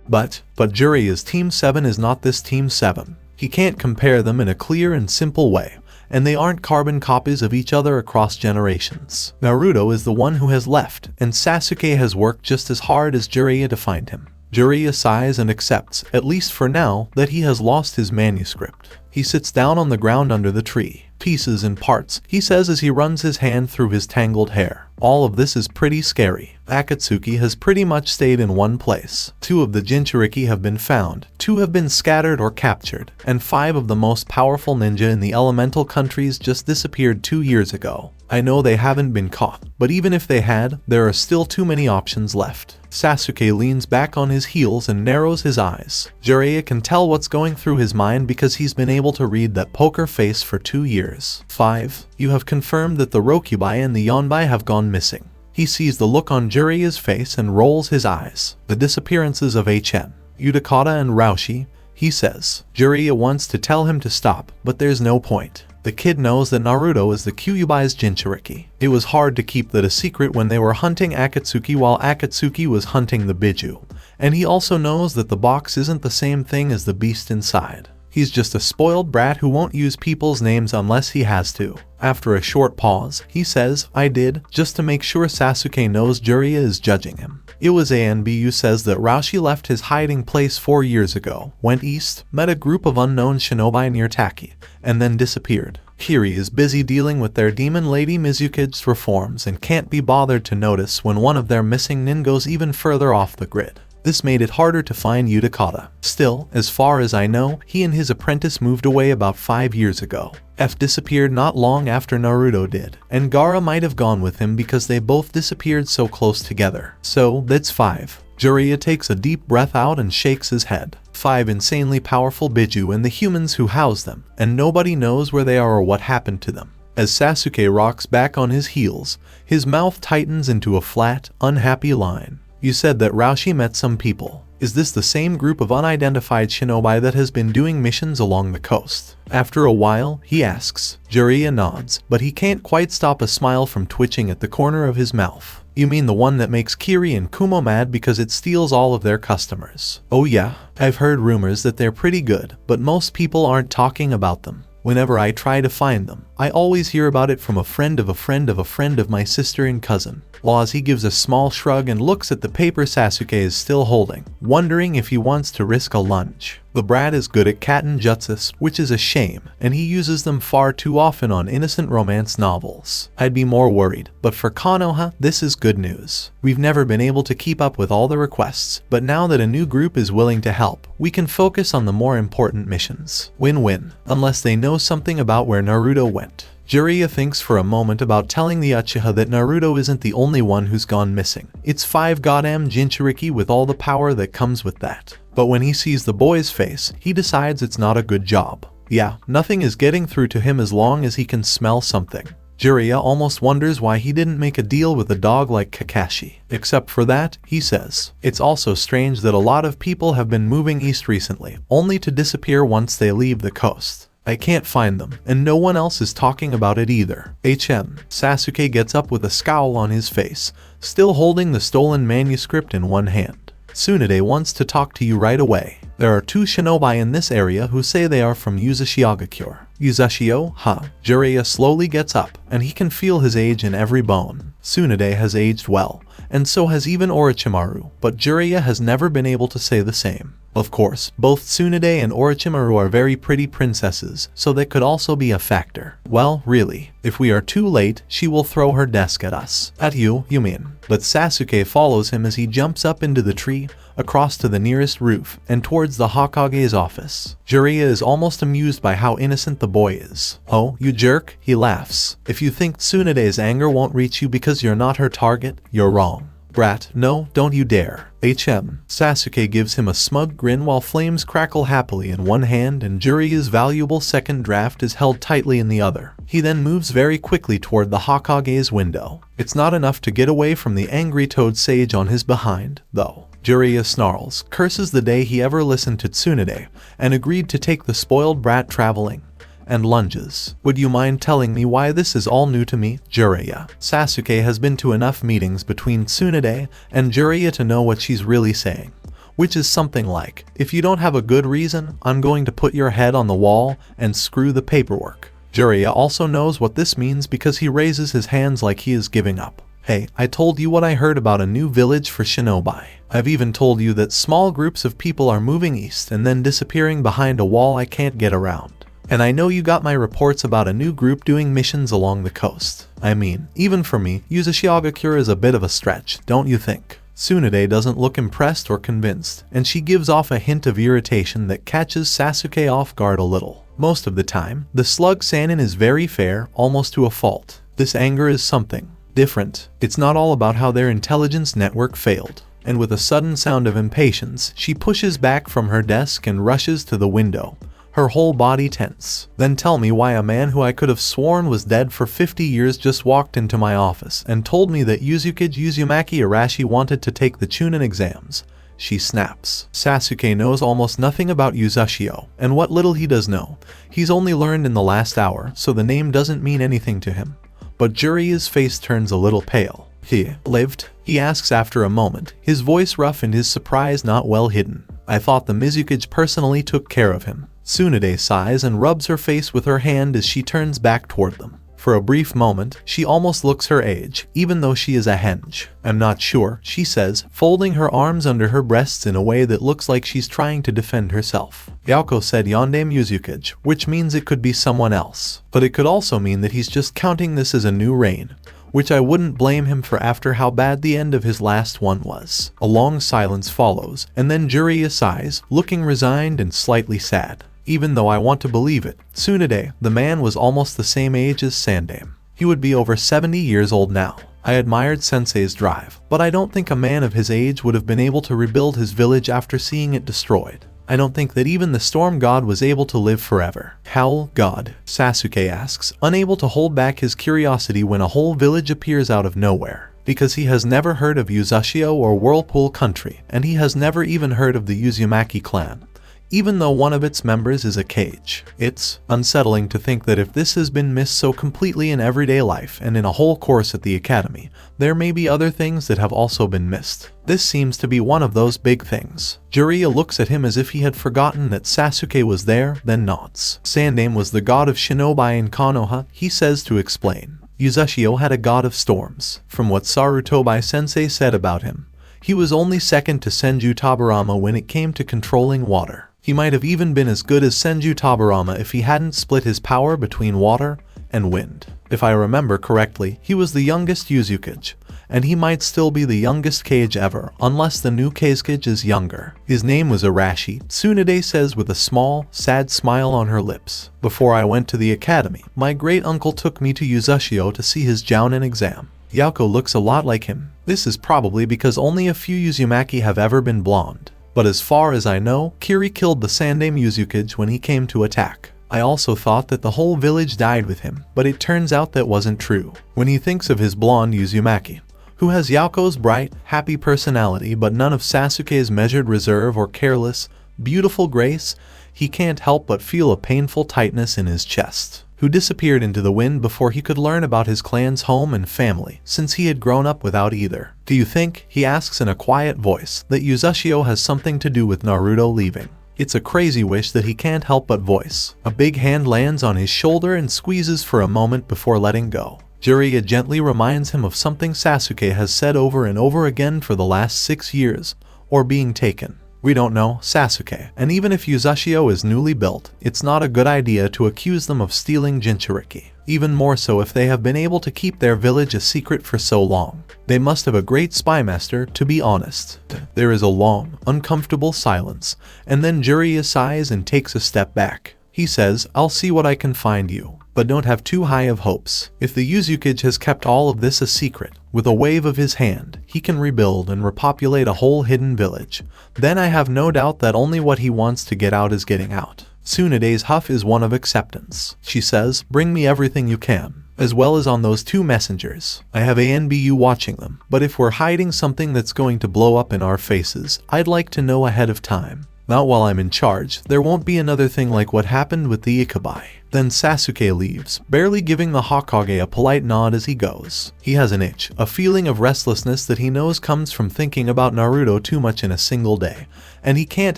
But Jiraiya's Team 7 is not this Team 7. He can't compare them in a clear and simple way, and they aren't carbon copies of each other across generations. Naruto is the one who has left, and Sasuke has worked just as hard as Jiraiya to find him. Jiraiya sighs and accepts, at least for now, that he has lost his manuscript. He sits down on the ground under the tree. Pieces and parts, he says as he runs his hand through his tangled hair. All of this is pretty scary. Akatsuki has pretty much stayed in one place. 2 of the Jinchuriki have been found, 2 have been scattered or captured, and 5 of the most powerful ninja in the elemental countries just disappeared 2 years ago. I know they haven't been caught, but even if they had, there are still too many options left. Sasuke leans back on his heels and narrows his eyes. Jiraiya can tell what's going through his mind because he's been able to read that poker face for 2 years. 5. You have confirmed that the Rokubai and the Yonbai have gone missing. He sees the look on Jiraiya's face and rolls his eyes. The disappearances of HM, Utakata and Raushi, he says. Jiraiya wants to tell him to stop, but there's no point. The kid knows that Naruto is the Kyubai's Jinchuriki. It was hard to keep that a secret when they were hunting Akatsuki while Akatsuki was hunting the Biju. And he also knows that the box isn't the same thing as the beast inside. He's just a spoiled brat who won't use people's names unless he has to. After a short pause, he says, I did, just to make sure Sasuke knows Jiraiya is judging him. Iwaze Anbu says that Raushi left his hiding place 4 years ago, went east, met a group of unknown shinobi near Taki, and then disappeared. Kiri is busy dealing with their demon lady Mizuki's reforms and can't be bothered to notice when one of their missing nin goes even further off the grid. This made it harder to find Utakata. Still, as far as I know, he and his apprentice moved away about 5 years ago. F disappeared not long after Naruto did, and Gaara might have gone with him because they both disappeared so close together. So, that's 5. Jiraiya takes a deep breath out and shakes his head. 5 insanely powerful Biju and the humans who house them, and nobody knows where they are or what happened to them. As Sasuke rocks back on his heels, his mouth tightens into a flat, unhappy line. You said that Raushi met some people. Is this the same group of unidentified shinobi that has been doing missions along the coast? After a while, he asks. Jiraiya nods, but he can't quite stop a smile from twitching at the corner of his mouth. You mean the one that makes Kiri and Kumo mad because it steals all of their customers? Oh yeah, I've heard rumors that they're pretty good, but most people aren't talking about them. Whenever I try to find them, I always hear about it from a friend of a friend of a friend of my sister and cousin. Laws, he gives a small shrug and looks at the paper Sasuke is still holding, wondering if he wants to risk a lunge. The brat is good at katen jutsus, which is a shame, and he uses them far too often on innocent romance novels. I'd be more worried, but for Konoha, this is good news. We've never been able to keep up with all the requests, but now that a new group is willing to help, we can focus on the more important missions. Win-win, unless they know something about where Naruto went. Jiraiya thinks for a moment about telling the Uchiha that Naruto isn't the only one who's gone missing. It's 5 goddamn Jinchuriki with all the power that comes with that. But when he sees the boy's face, he decides it's not a good job. Yeah, nothing is getting through to him as long as he can smell something. Jiraiya almost wonders why he didn't make a deal with a dog like Kakashi. Except for that, he says, it's also strange that a lot of people have been moving east recently, only to disappear once they leave the coast. I can't find them, and no one else is talking about it either. Sasuke gets up with a scowl on his face, still holding the stolen manuscript in one hand. Tsunade wants to talk to you right away. There are 2 shinobi in this area who say they are from Uzashigakure. Uzashio, huh? Jiraiya slowly gets up, and he can feel his age in every bone. Tsunade has aged well, and so has even Orochimaru, but Jiraiya has never been able to say the same. Of course, both Tsunade and Orochimaru are very pretty princesses, so that could also be a factor. Well, really, if we are too late, she will throw her desk at us. At you mean. But Sasuke follows him as he jumps up into the tree, across to the nearest roof, and towards the Hokage's office. Jiraiya is almost amused by how innocent the boy is. Oh, you jerk, he laughs. If you think Tsunade's anger won't reach you because you're not her target, you're wrong. Brat, no, don't you dare. Sasuke gives him a smug grin while flames crackle happily in one hand and Jiraiya's valuable second draft is held tightly in the other. He then moves very quickly toward the Hokage's window. It's not enough to get away from the angry toad sage on his behind, though. Jiraiya snarls, curses the day he ever listened to Tsunade, and agreed to take the spoiled brat traveling. And lunges. Would you mind telling me why this is all new to me, Jiraiya? Sasuke has been to enough meetings between Tsunade and Jiraiya to know what she's really saying. Which is something like, if you don't have a good reason, I'm going to put your head on the wall and screw the paperwork. Jiraiya also knows what this means because he raises his hands like he is giving up. Hey, I told you what I heard about a new village for shinobi. I've even told you that small groups of people are moving east and then disappearing behind a wall I can't get around. And I know you got my reports about a new group doing missions along the coast. I mean, even for me, Yuzashigakure is a bit of a stretch, don't you think? Tsunade doesn't look impressed or convinced, and she gives off a hint of irritation that catches Sasuke off guard a little. Most of the time, the slug Sannin is very fair, almost to a fault. This anger is something different. It's not all about how their intelligence network failed. And with a sudden sound of impatience, she pushes back from her desk and rushes to the window, her whole body tense. Then tell me why a man who I could have sworn was dead for 50 years just walked into my office and told me that Uzumaki Arashi wanted to take the Chunin exams. She snaps. Sasuke knows almost nothing about Yuzashio, and what little he does know, he's only learned in the last hour, so the name doesn't mean anything to him. But Jiraiya's face turns a little pale. He lived? He asks after a moment, his voice rough and his surprise not well hidden. I thought the Mizukage personally took care of him. Tsunade sighs and rubs her face with her hand as she turns back toward them. For a brief moment, she almost looks her age, even though she is a henge. I'm not sure, she says, folding her arms under her breasts in a way that looks like she's trying to defend herself. Yauko said Yonde Mizukage, which means it could be someone else. But it could also mean that he's just counting this as a new reign, which I wouldn't blame him for after how bad the end of his last one was. A long silence follows, and then Jiraiya sighs, looking resigned and slightly sad. Even though I want to believe it, Tsunade, the man, was almost the same age as Sandaime. He would be over 70 years old now. I admired Sensei's drive, but I don't think a man of his age would have been able to rebuild his village after seeing it destroyed. I don't think that even the Storm God was able to live forever. Howl God? Sasuke asks, unable to hold back his curiosity when a whole village appears out of nowhere. Because he has never heard of Yuzashio or Whirlpool Country, and he has never even heard of the Uzumaki clan, even though one of its members is a Kage. It's unsettling to think that if this has been missed so completely in everyday life and in a whole course at the academy, there may be other things that have also been missed. This seems to be one of those big things. Jiraiya looks at him as if he had forgotten that Sasuke was there, then nods. Sandaime was the god of shinobi in Konoha, he says to explain. Yuzashio had a god of storms. From what Sarutobi sensei said about him, he was only second to Senju Tabarama when it came to controlling water. He might have even been as good as Senju Tabarama if he hadn't split his power between water and wind. If I remember correctly, he was the youngest Uzukage, and he might still be the youngest Kage ever, unless the new Kazekage is younger. His name was Arashi, Tsunade says with a small, sad smile on her lips. Before I went to the academy, my great-uncle took me to Yuzashio to see his Jounin exam. Yauko looks a lot like him. This is probably because only a few Uzumaki have ever been blonde. But as far as I know, Kiri killed the Sandaime Uzukage when he came to attack. I also thought that the whole village died with him, but it turns out that wasn't true. When he thinks of his blonde Uzumaki, who has Yauko's bright, happy personality but none of Sasuke's measured reserve or careless, beautiful grace, he can't help but feel a painful tightness in his chest. Who disappeared into the wind before he could learn about his clan's home and family, since he had grown up without either. Do you think, he asks in a quiet voice, that Yuzashio has something to do with Naruto leaving? It's a crazy wish that he can't help but voice. A big hand lands on his shoulder and squeezes for a moment before letting go. Jiraiya gently reminds him of something Sasuke has said over and over again for the last 6 years, or being taken. We don't know, Sasuke, and even if Yuzashio is newly built, it's not a good idea to accuse them of stealing Jinchuriki. Even more so if they have been able to keep their village a secret for so long. They must have a great spy master, to be honest. There is a long, uncomfortable silence, and then Jiraiya sighs and takes a step back. He says, I'll see what I can find you, but don't have too high of hopes. If the Uzukage has kept all of this a secret, with a wave of his hand, he can rebuild and repopulate a whole hidden village. Then I have no doubt that only what he wants to get out is getting out. Tsunade's huff is one of acceptance. She says, bring me everything you can, as well as on those 2 messengers. I have ANBU watching them, but if we're hiding something that's going to blow up in our faces, I'd like to know ahead of time. Not while I'm in charge, there won't be another thing like what happened with the Ikabai. Then Sasuke leaves, barely giving the Hokage a polite nod as he goes. He has an itch, a feeling of restlessness that he knows comes from thinking about Naruto too much in a single day, and he can't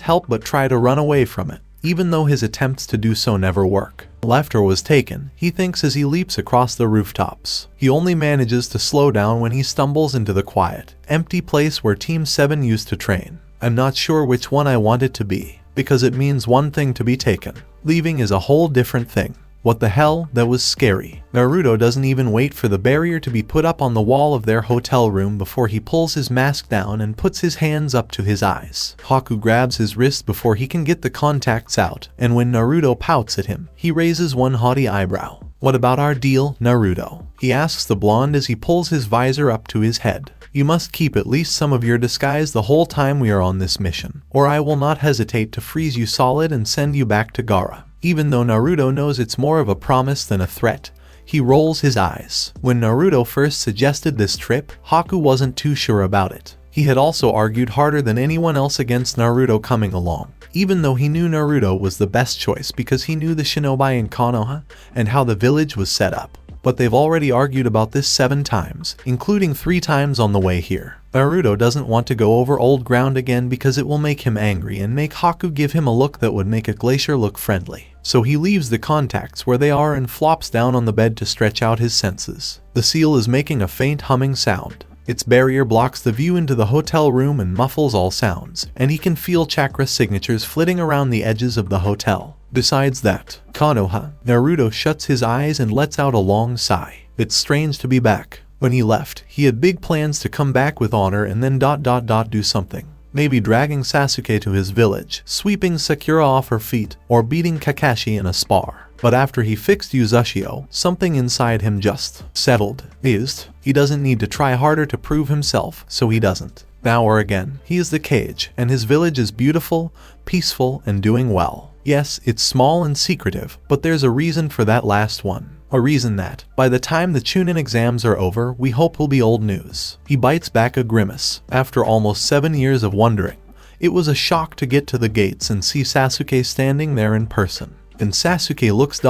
help but try to run away from it, even though his attempts to do so never work. left or was taken, he thinks as he leaps across the rooftops. He only manages to slow down when he stumbles into the quiet, empty place where Team 7 used to train. I'm not sure which one I want it to be, because it means one thing to be taken. Leaving is a whole different thing. What the hell, that was scary. Naruto doesn't even wait for the barrier to be put up on the wall of their hotel room before he pulls his mask down and puts his hands up to his eyes. Haku grabs his wrist before he can get the contacts out, and when Naruto pouts at him, he raises one haughty eyebrow. What about our deal, Naruto? He asks the blonde as he pulls his visor up to his head. You must keep at least some of your disguise the whole time we are on this mission, or I will not hesitate to freeze you solid and send you back to Gaara. Even though Naruto knows it's more of a promise than a threat, he rolls his eyes. When Naruto first suggested this trip, Haku wasn't too sure about it. He had also argued harder than anyone else against Naruto coming along, even though he knew Naruto was the best choice because he knew the shinobi in Konoha and how the village was set up. But they've already argued about this 7 times, including 3 times on the way here. Naruto doesn't want to go over old ground again because it will make him angry and make Haku give him a look that would make a glacier look friendly. So he leaves the contacts where they are and flops down on the bed to stretch out his senses. The seal is making a faint humming sound. Its barrier blocks the view into the hotel room and muffles all sounds, and he can feel chakra signatures flitting around the edges of the hotel. Besides that, Konoha, Naruto shuts his eyes and lets out a long sigh. It's strange to be back. When he left, he had big plans to come back with honor and then do something. Maybe dragging Sasuke to his village, sweeping Sakura off her feet, or beating Kakashi in a spar. But after he fixed Uzashio, something inside him just settled. He doesn't need to try harder to prove himself, so he doesn't. Now or again, he is the cage, and his village is beautiful, peaceful, and doing well. Yes, it's small and secretive, but there's a reason for that last one. A reason that, by the time the Chunin exams are over, we hope will be old news. He bites back a grimace. After almost 7 years of wondering, it was a shock to get to the gates and see Sasuke standing there in person. And Sasuke looks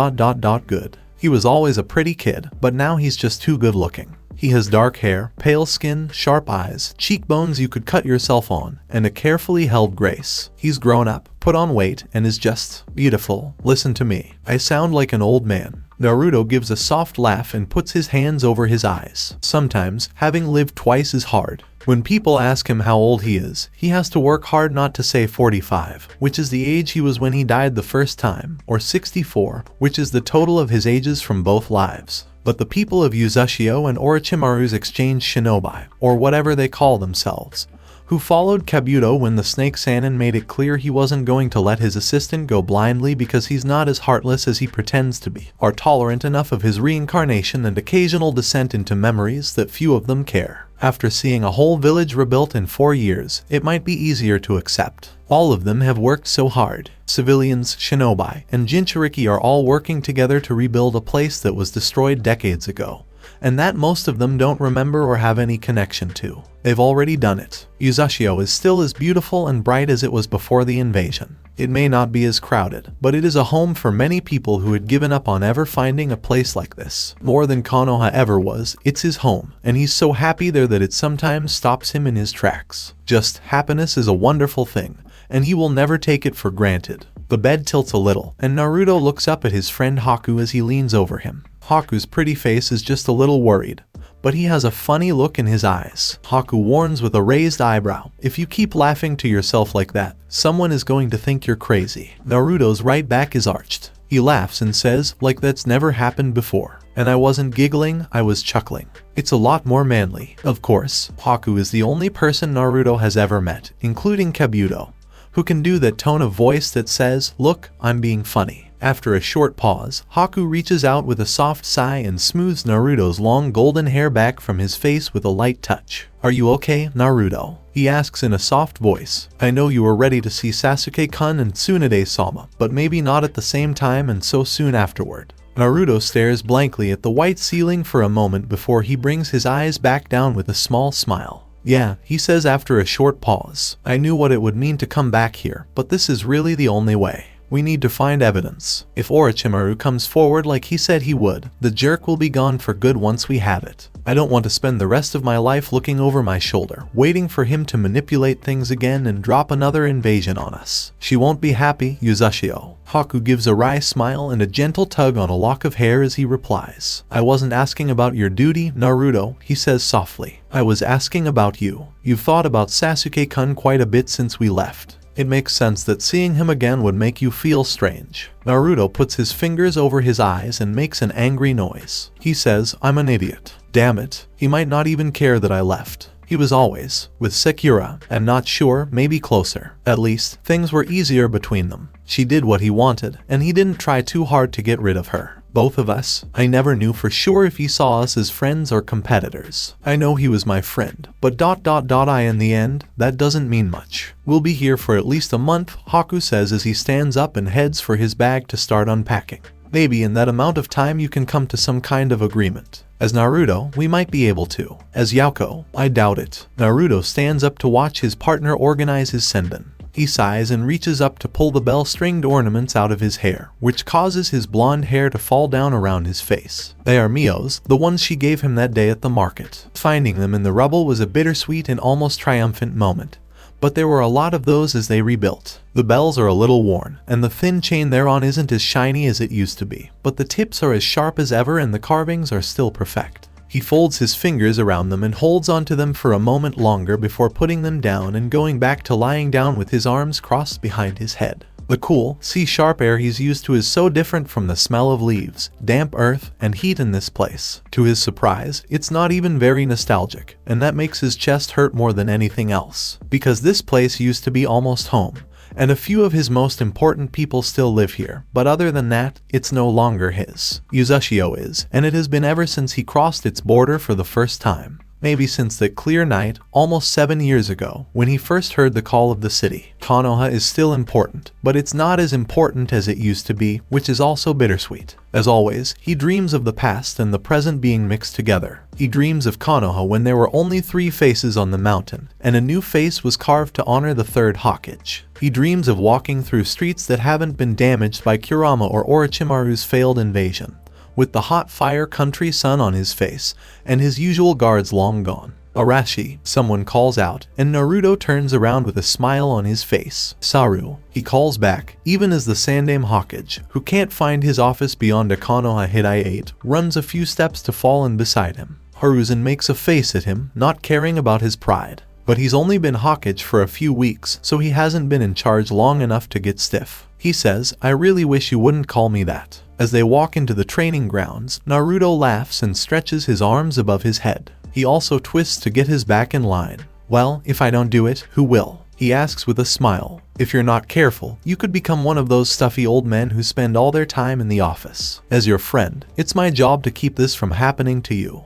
good. He was always a pretty kid, but now he's just too good looking. He has dark hair, pale skin, sharp eyes, cheekbones you could cut yourself on, and a carefully held grace. He's grown up, put on weight, and is just beautiful. Listen to me. I sound like an old man. Naruto gives a soft laugh and puts his hands over his eyes. Sometimes, having lived twice is hard. When people ask him how old he is, he has to work hard not to say 45, which is the age he was when he died the first time, or 64, which is the total of his ages from both lives. But the people of Uzashio and Orochimaru's exchange shinobi, or whatever they call themselves, who followed Kabuto when the Snake Sannin made it clear he wasn't going to let his assistant go blindly because he's not as heartless as he pretends to be, are tolerant enough of his reincarnation and occasional descent into memories that few of them care. After seeing a whole village rebuilt in 4 years, it might be easier to accept. All of them have worked so hard. Civilians, shinobi, and Jinchuriki are all working together to rebuild a place that was destroyed decades ago, and that most of them don't remember or have any connection to. They've already done it. Uzashio is still as beautiful and bright as it was before the invasion. It may not be as crowded, but it is a home for many people who had given up on ever finding a place like this. More than Konoha ever was, it's his home, and he's so happy there that it sometimes stops him in his tracks. Just, happiness is a wonderful thing, and he will never take it for granted. The bed tilts a little, and Naruto looks up at his friend Haku as he leans over him. Haku's pretty face is just a little worried, but he has a funny look in his eyes. Haku warns with a raised eyebrow, if you keep laughing to yourself like that, someone is going to think you're crazy. Naruto's right back is arched. He laughs and says, like that's never happened before. And I wasn't giggling, I was chuckling. It's a lot more manly. Of course, Haku is the only person Naruto has ever met, including Kabuto, who can do that tone of voice that says, look, I'm being funny. After a short pause, Haku reaches out with a soft sigh and smooths Naruto's long golden hair back from his face with a light touch. Are you okay, Naruto? He asks in a soft voice. I know you were ready to see Sasuke-kun and Tsunade-sama, but maybe not at the same time and so soon afterward. Naruto stares blankly at the white ceiling for a moment before he brings his eyes back down with a small smile. Yeah, he says after a short pause. I knew what it would mean to come back here, but this is really the only way. We need to find evidence. If Orochimaru comes forward like he said he would, the jerk will be gone for good once we have it. I don't want to spend the rest of my life looking over my shoulder, waiting for him to manipulate things again and drop another invasion on us. She won't be happy, Yuzashio. Haku gives a wry smile and a gentle tug on a lock of hair as he replies. I wasn't asking about your duty, Naruto, he says softly. I was asking about you. You've thought about Sasuke-kun quite a bit since we left. It makes sense that seeing him again would make you feel strange. Naruto puts his fingers over his eyes and makes an angry noise. He says, I'm an idiot. Damn it, he might not even care that I left. He was always with Sakura, and not sure, maybe closer. At least, things were easier between them. She did what he wanted, and he didn't try too hard to get rid of her. Both of us, I never knew for sure if he saw us as friends or competitors. I know he was my friend, but I in the end, that doesn't mean much. We'll be here for at least a month, Haku says as he stands up and heads for his bag to start unpacking. Maybe in that amount of time you can come to some kind of agreement. As Naruto, we might be able to. As Yauko, I doubt it. Naruto stands up to watch his partner organize his senbon. He sighs and reaches up to pull the bell-stringed ornaments out of his hair, which causes his blonde hair to fall down around his face. They are Mio's, the ones she gave him that day at the market. Finding them in the rubble was a bittersweet and almost triumphant moment. But there were a lot of those as they rebuilt. The bells are a little worn, and the thin chain thereon isn't as shiny as it used to be, but the tips are as sharp as ever and the carvings are still perfect. He folds his fingers around them and holds onto them for a moment longer before putting them down and going back to lying down with his arms crossed behind his head. The cool, sea-sharp air he's used to is so different from the smell of leaves, damp earth, and heat in this place. To his surprise, it's not even very nostalgic, and that makes his chest hurt more than anything else. Because this place used to be almost home, and a few of his most important people still live here, but other than that, it's no longer his. Yuzashio is, and it has been ever since he crossed its border for the first time. Maybe since that clear night, almost 7 years ago, when he first heard the call of the city. Konoha is still important, but it's not as important as it used to be, which is also bittersweet. As always, he dreams of the past and the present being mixed together. He dreams of Konoha when there were only 3 faces on the mountain, and a new face was carved to honor the 3rd Hokage. He dreams of walking through streets that haven't been damaged by Kurama or Orochimaru's failed invasion, with the hot fire country sun on his face, and his usual guards long gone. Arashi, someone calls out, and Naruto turns around with a smile on his face. Saru, he calls back, even as the Sandaime Hokage, who can't find his office beyond a Konoha Hidaite, runs a few steps to fall in beside him. Hiruzen makes a face at him, not caring about his pride. But he's only been Hokage for a few weeks, so he hasn't been in charge long enough to get stiff. He says, I really wish you wouldn't call me that. As they walk into the training grounds, Naruto laughs and stretches his arms above his head. He also twists to get his back in line. Well, if I don't do it, who will? He asks with a smile. If you're not careful, you could become one of those stuffy old men who spend all their time in the office. As your friend, it's my job to keep this from happening to you.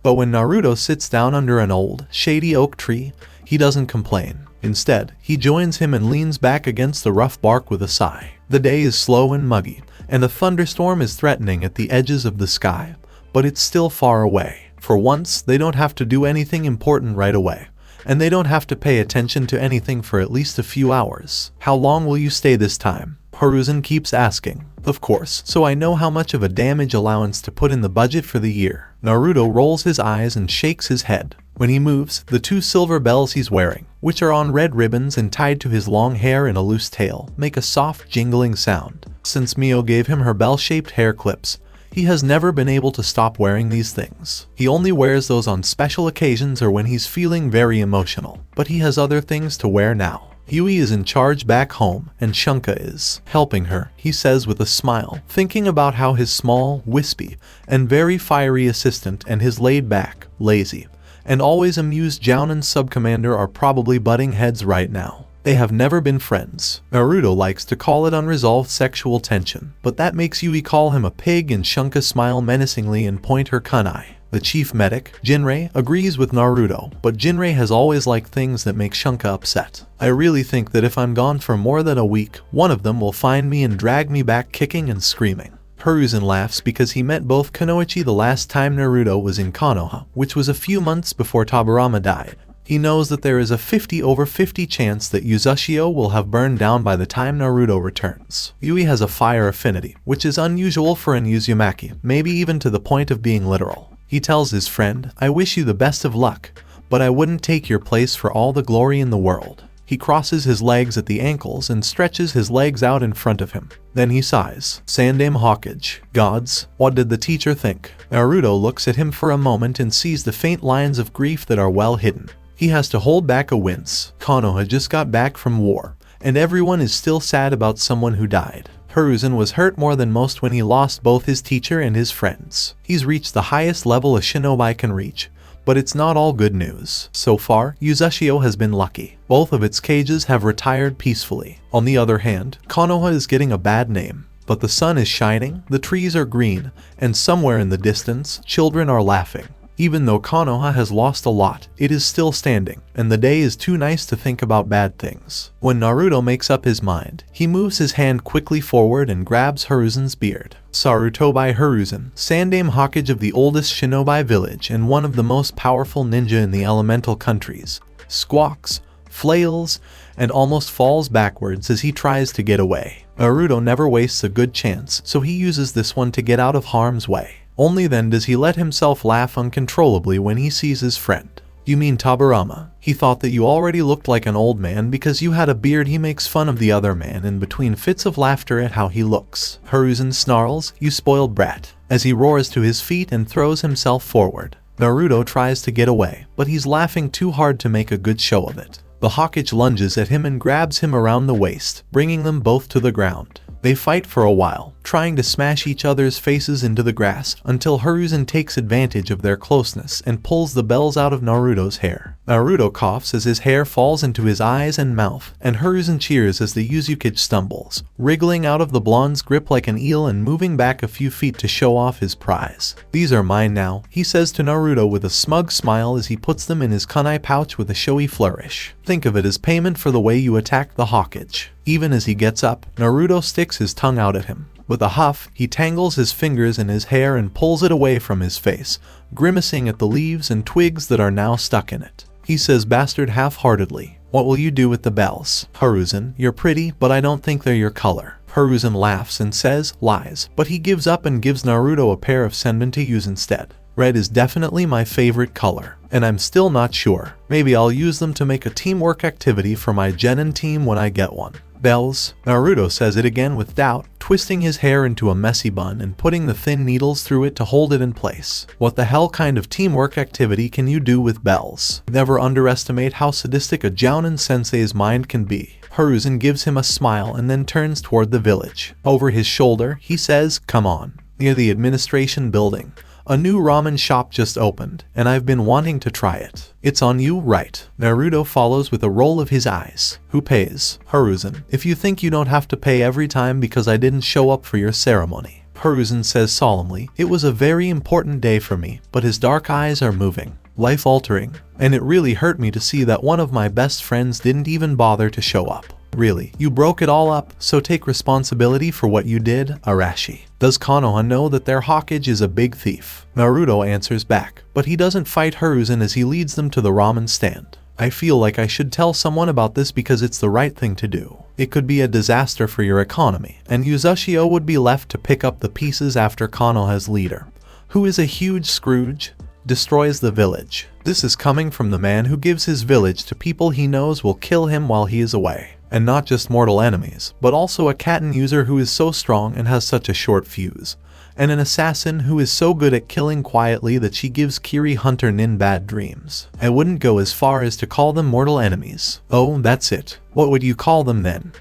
But when Naruto sits down under an old, shady oak tree, he doesn't complain. Instead, he joins him and leans back against the rough bark with a sigh. The day is slow and muggy, and a thunderstorm is threatening at the edges of the sky, but it's still far away. For once, they don't have to do anything important right away, and they don't have to pay attention to anything for at least a few hours. How long will you stay this time? Hiruzen keeps asking. Of course, so I know how much of a damage allowance to put in the budget for the year. Naruto rolls his eyes and shakes his head. When he moves, the 2 silver bells he's wearing, which are on red ribbons and tied to his long hair in a loose tail, make a soft jingling sound. Since Mio gave him her bell-shaped hair clips, he has never been able to stop wearing these things. He only wears those on special occasions or when he's feeling very emotional, but he has other things to wear now. Yui is in charge back home, and Shunka is helping her, he says with a smile, thinking about how his small, wispy, and very fiery assistant and his laid-back, lazy, and always amused Jounin sub-commander are probably butting heads right now. They have never been friends. Naruto likes to call it unresolved sexual tension, but that makes Yui call him a pig and Shunka smile menacingly and point her kunai. The chief medic, Jinrei, agrees with Naruto, but Jinrei has always liked things that make Shunka upset. I really think that if I'm gone for more than a week, one of them will find me and drag me back kicking and screaming. Hiruzen laughs because he met both Kunoichi the last time Naruto was in Konoha, which was a few months before Tobirama died. He knows that there is a 50/50 chance that Uzashio will have burned down by the time Naruto returns. Yui has a fire affinity, which is unusual for an Uzumaki, maybe even to the point of being literal. He tells his friend, "I wish you the best of luck, but I wouldn't take your place for all the glory in the world." He crosses his legs at the ankles and stretches his legs out in front of him. Then he sighs. Sandame Hawkage. Gods, what did the teacher think? Naruto looks at him for a moment and sees the faint lines of grief that are well hidden. He has to hold back a wince. Konoha just got back from war, and everyone is still sad about someone who died. Hiruzen was hurt more than most when he lost both his teacher and his friends. He's reached the highest level a shinobi can reach, but it's not all good news. So far, Uzashio has been lucky. Both of its cages have retired peacefully. On the other hand, Konoha is getting a bad name. But the sun is shining, the trees are green, and somewhere in the distance, children are laughing. Even though Konoha has lost a lot, it is still standing, and the day is too nice to think about bad things. When Naruto makes up his mind, he moves his hand quickly forward and grabs Hiruzen's beard. Sarutobi Hiruzen, Sandame Hawkage of the oldest shinobi village and one of the most powerful ninja in the elemental countries, squawks, flails, and almost falls backwards as he tries to get away. Naruto never wastes a good chance, so he uses this one to get out of harm's way. Only then does he let himself laugh uncontrollably when he sees his friend. "You mean Tabarama? He thought that you already looked like an old man because you had a beard." He makes fun of the other man in between fits of laughter at how he looks. Hiruzen snarls, "You spoiled brat," as he roars to his feet and throws himself forward. Naruto tries to get away, but he's laughing too hard to make a good show of it. The Hawkage lunges at him and grabs him around the waist, bringing them both to the ground. They fight for a while, trying to smash each other's faces into the grass until Hiruzen takes advantage of their closeness and pulls the bells out of Naruto's hair. Naruto coughs as his hair falls into his eyes and mouth, and Hiruzen cheers as the Uzukage stumbles, wriggling out of the blonde's grip like an eel and moving back a few feet to show off his prize. "These are mine now," he says to Naruto with a smug smile as he puts them in his kunai pouch with a showy flourish. "Think of it as payment for the way you attacked the Hawkage." Even as he gets up, Naruto sticks his tongue out at him. With a huff, he tangles his fingers in his hair and pulls it away from his face, grimacing at the leaves and twigs that are now stuck in it. He says bastard half-heartedly, "What will you do with the bells?" "Hiruzen, you're pretty, but I don't think they're your color." Hiruzen laughs and says, "Lies," but he gives up and gives Naruto a pair of senbon to use instead. "Red is definitely my favorite color, and I'm still not sure. Maybe I'll use them to make a teamwork activity for my Genin team when I get one." "Bells?" Naruto says it again with doubt, twisting his hair into a messy bun and putting the thin needles through it to hold it in place. "What the hell kind of teamwork activity can you do with bells?" Never underestimate how sadistic a Jounin sensei's mind can be. Hiruzen gives him a smile and then turns toward the village. Over his shoulder, he says, "Come on." Near the administration building, a new ramen shop just opened, and I've been wanting to try it. "It's on you, right?" Naruto follows with a roll of his eyes. "Who pays?" "Hiruzen, if you think you don't have to pay every time because I didn't show up for your ceremony." Hiruzen says solemnly, "It was a very important day for me," but his dark eyes are moving. "Life-altering. And it really hurt me to see that one of my best friends didn't even bother to show up." "Really, you broke it all up, so take responsibility for what you did, Arashi." "Does Konoha know that their Hawkage is a big thief?" Naruto answers back, but he doesn't fight Hiruzen as he leads them to the ramen stand. "I feel like I should tell someone about this because it's the right thing to do. It could be a disaster for your economy, and Uzashio would be left to pick up the pieces after Konoha's leader, who is a huge Scrooge, destroys the village." This is coming from the man who gives his village to people he knows will kill him while he is away. And not just mortal enemies, but also a Katen user who is so strong and has such a short fuse, and an assassin who is so good at killing quietly that she gives Kiri Hunter Nin bad dreams. I wouldn't go as far as to call them mortal enemies. "Oh, that's it. What would you call them then?"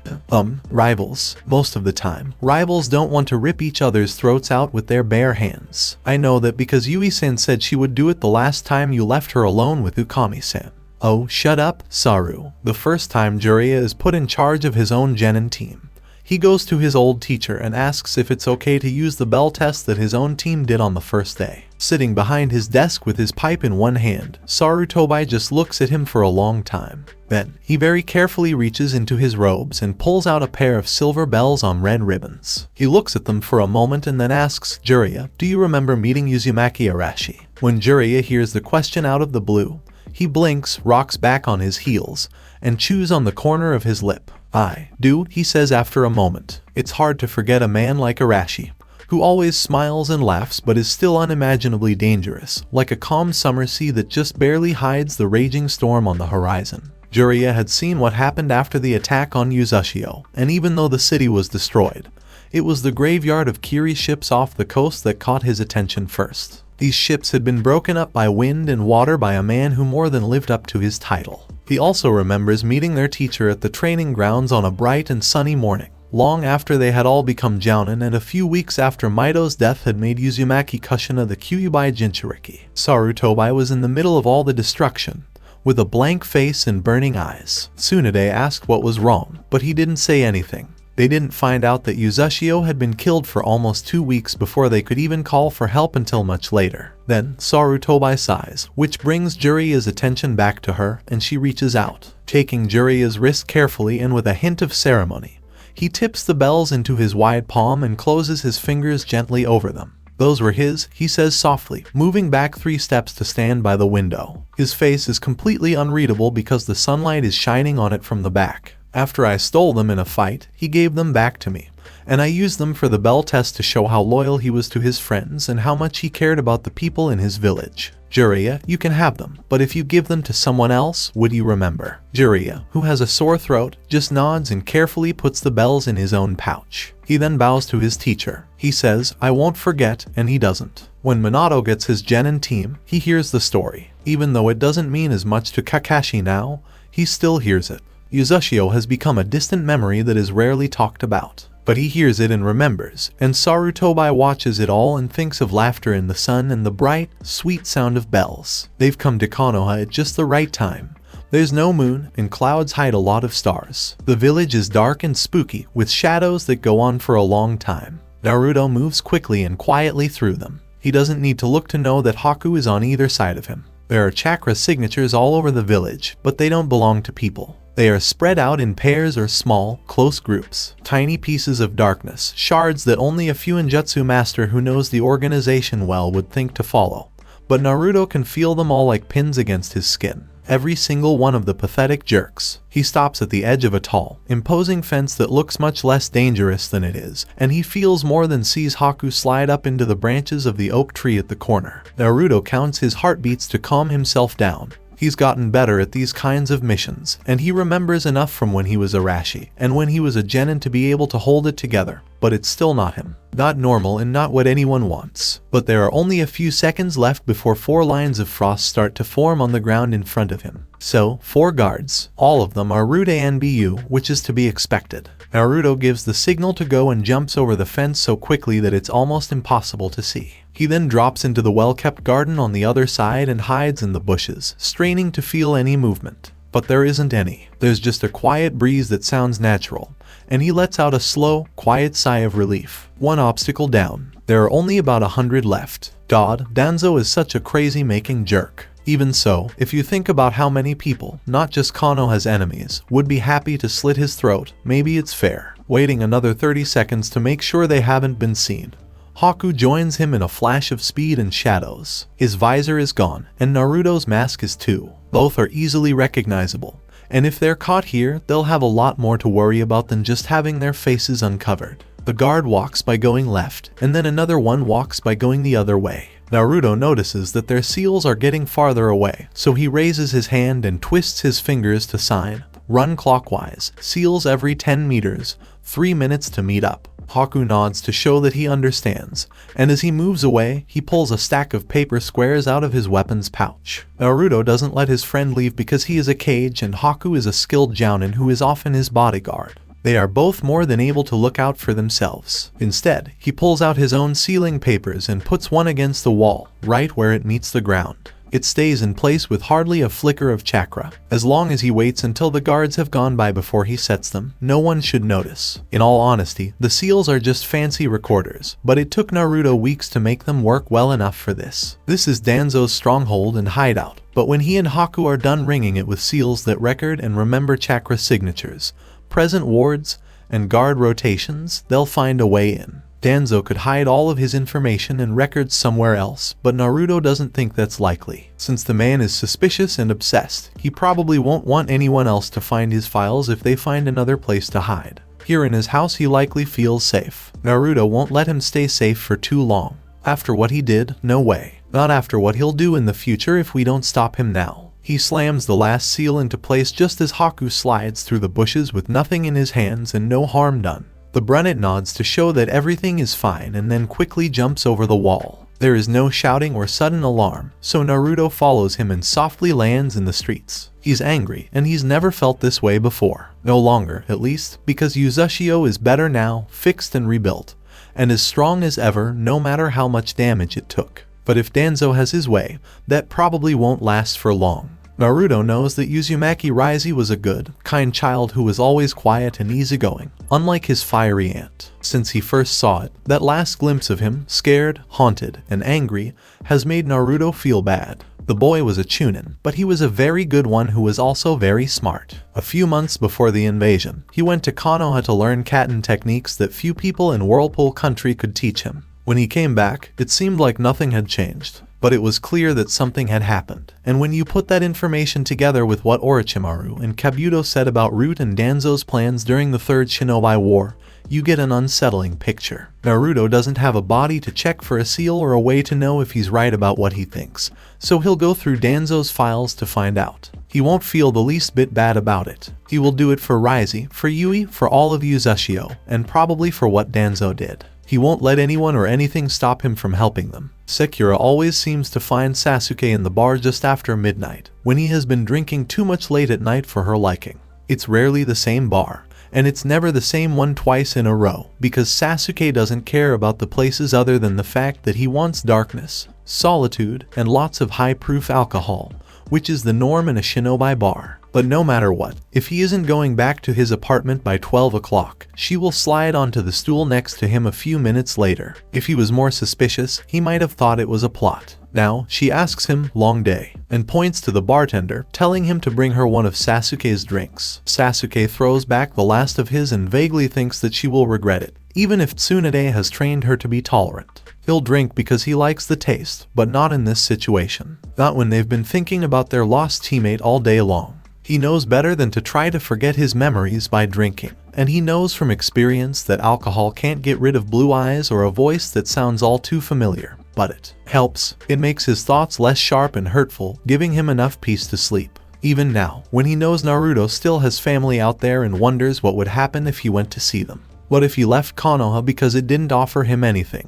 Rivals. Most of the time, rivals don't want to rip each other's throats out with their bare hands. I know that because Yui-san said she would do it the last time you left her alone with Ukami-san. "Oh, shut up, Saru." The first time Jiraiya is put in charge of his own Genin team, he goes to his old teacher and asks if it's okay to use the bell test that his own team did on the first day. Sitting behind his desk with his pipe in one hand, Sarutobi just looks at him for a long time. Then, he very carefully reaches into his robes and pulls out a pair of silver bells on red ribbons. He looks at them for a moment and then asks Jiraiya, "Do you remember meeting Uzumaki Arashi?" When Jiraiya hears the question out of the blue, He blinks, rocks back on his heels, and chews on the corner of his lip. "I do," he says after a moment. It's hard to forget a man like Arashi, who always smiles and laughs but is still unimaginably dangerous, like a calm summer sea that just barely hides the raging storm on the horizon. Jiraiya had seen what happened after the attack on Uzashio, and even though the city was destroyed, it was the graveyard of Kiri's ships off the coast that caught his attention first. These ships had been broken up by wind and water by a man who more than lived up to his title. He also remembers meeting their teacher at the training grounds on a bright and sunny morning, long after they had all become jounin and a few weeks after Mito's death had made Uzumaki Kushina the Kyuubi Jinchuriki. Sarutobi was in the middle of all the destruction, with a blank face and burning eyes. Tsunade asked what was wrong, but he didn't say anything. They didn't find out that Uzashio had been killed for almost 2 weeks before they could even call for help until much later. Then Sarutobi sighs, which brings Jiraiya's attention back to her, and she reaches out. Taking Jiraiya's wrist carefully and with a hint of ceremony, he tips the bells into his wide palm and closes his fingers gently over them. "Those were his," he says softly, moving back 3 steps to stand by the window. His face is completely unreadable because the sunlight is shining on it from the back. "After I stole them in a fight, he gave them back to me, and I used them for the bell test to show how loyal he was to his friends and how much he cared about the people in his village. Jiraiya, you can have them, but if you give them to someone else, would you remember?" Jiraiya, who has a sore throat, just nods and carefully puts the bells in his own pouch. He then bows to his teacher. He says, "I won't forget," and he doesn't. When Minato gets his genin team, he hears the story. Even though it doesn't mean as much to Kakashi now, he still hears it. Uzashio has become a distant memory that is rarely talked about. But he hears it and remembers, and Sarutobi watches it all and thinks of laughter in the sun and the bright, sweet sound of bells. They've come to Konoha at just the right time. There's no moon, and clouds hide a lot of stars. The village is dark and spooky, with shadows that go on for a long time. Naruto moves quickly and quietly through them. He doesn't need to look to know that Haku is on either side of him. There are chakra signatures all over the village, but they don't belong to people. They are spread out in pairs or small, close groups. Tiny pieces of darkness, shards that only a Fuinjutsu master who knows the organization well would think to follow. But Naruto can feel them all like pins against his skin. Every single one of the pathetic jerks. He stops at the edge of a tall, imposing fence that looks much less dangerous than it is, and he feels more than sees Haku slide up into the branches of the oak tree at the corner. Naruto counts his heartbeats to calm himself down. He's gotten better at these kinds of missions, and he remembers enough from when he was Arashi, and when he was a genin to be able to hold it together. But it's still not him. Not normal and not what anyone wants. But there are only a few seconds left before 4 lines of frost start to form on the ground in front of him. So, 4 guards. All of them are Rude and Bu, which is to be expected. Naruto gives the signal to go and jumps over the fence so quickly that it's almost impossible to see. He then drops into the well-kept garden on the other side and hides in the bushes, straining to feel any movement. But there isn't any. There's just a quiet breeze that sounds natural, and he lets out a slow, quiet sigh of relief. 1 obstacle down. There are only about 100 left. God, Danzo is such a crazy-making jerk. Even so, if you think about how many people, not just Konoha's enemies, would be happy to slit his throat, maybe it's fair. Waiting another 30 seconds to make sure they haven't been seen. Haku joins him in a flash of speed and shadows. His visor is gone, and Naruto's mask is too. Both are easily recognizable, and if they're caught here, they'll have a lot more to worry about than just having their faces uncovered. The guard walks by going left, and then another one walks by going the other way. Naruto notices that their seals are getting farther away, so he raises his hand and twists his fingers to sign. Run clockwise, seals every 10 meters, 3 minutes to meet up. Haku nods to show that he understands, and as he moves away, he pulls a stack of paper squares out of his weapons pouch. Naruto doesn't let his friend leave because he is a cage and Haku is a skilled jounin who is often his bodyguard. They are both more than able to look out for themselves. Instead, he pulls out his own sealing papers and puts one against the wall, right where it meets the ground. It stays in place with hardly a flicker of chakra. As long as he waits until the guards have gone by before he sets them, no one should notice. In all honesty, the seals are just fancy recorders, but it took Naruto weeks to make them work well enough for this. This is Danzo's stronghold and hideout, but when he and Haku are done ringing it with seals that record and remember chakra signatures, present wards, and guard rotations, they'll find a way in. Danzo could hide all of his information and records somewhere else, but Naruto doesn't think that's likely. Since the man is suspicious and obsessed, he probably won't want anyone else to find his files if they find another place to hide. Here in his house he likely feels safe. Naruto won't let him stay safe for too long. After what he did, no way. Not after what he'll do in the future if we don't stop him now. He slams the last seal into place just as Haku slides through the bushes with nothing in his hands and no harm done. The brunette nods to show that everything is fine and then quickly jumps over the wall. There is no shouting or sudden alarm, so Naruto follows him and softly lands in the streets. He's angry, and he's never felt this way before. No longer, at least, because Uzushio is better now, fixed and rebuilt, and as strong as ever no matter how much damage it took. But if Danzo has his way, that probably won't last for long. Naruto knows that Uzumaki Raizi was a good, kind child who was always quiet and easygoing, unlike his fiery aunt. Since he first saw it, that last glimpse of him, scared, haunted, and angry, has made Naruto feel bad. The boy was a chunin, but he was a very good one who was also very smart. A few months before the invasion, he went to Konoha to learn Katen techniques that few people in Whirlpool Country could teach him. When he came back, it seemed like nothing had changed. But it was clear that something had happened, and when you put that information together with what Orochimaru and Kabuto said about Root and Danzo's plans during the Third Shinobi War, you get an unsettling picture. Naruto doesn't have a body to check for a seal or a way to know if he's right about what he thinks, so he'll go through Danzo's files to find out. He won't feel the least bit bad about it. He will do it for Raizi, for Yui, for all of Uzushio, and probably for what Danzo did. He won't let anyone or anything stop him from helping them. Sekira always seems to find Sasuke in the bar just after midnight, when he has been drinking too much late at night for her liking. It's rarely the same bar, and it's never the same one twice in a row, because Sasuke doesn't care about the places other than the fact that he wants darkness, solitude, and lots of high-proof alcohol, which is the norm in a shinobi bar. But no matter what, if he isn't going back to his apartment by 12 o'clock, she will slide onto the stool next to him a few minutes later. If he was more suspicious, he might have thought it was a plot. Now, she asks him, "Long day," and points to the bartender, telling him to bring her one of Sasuke's drinks. Sasuke throws back the last of his and vaguely thinks that she will regret it, even if Tsunade has trained her to be tolerant. He'll drink because he likes the taste, but not in this situation. Not when they've been thinking about their lost teammate all day long. He knows better than to try to forget his memories by drinking, and he knows from experience that alcohol can't get rid of blue eyes or a voice that sounds all too familiar, but it helps. It makes his thoughts less sharp and hurtful, giving him enough peace to sleep. Even now, when he knows Naruto still has family out there and wonders what would happen if he went to see them. What if he left Konoha because it didn't offer him anything,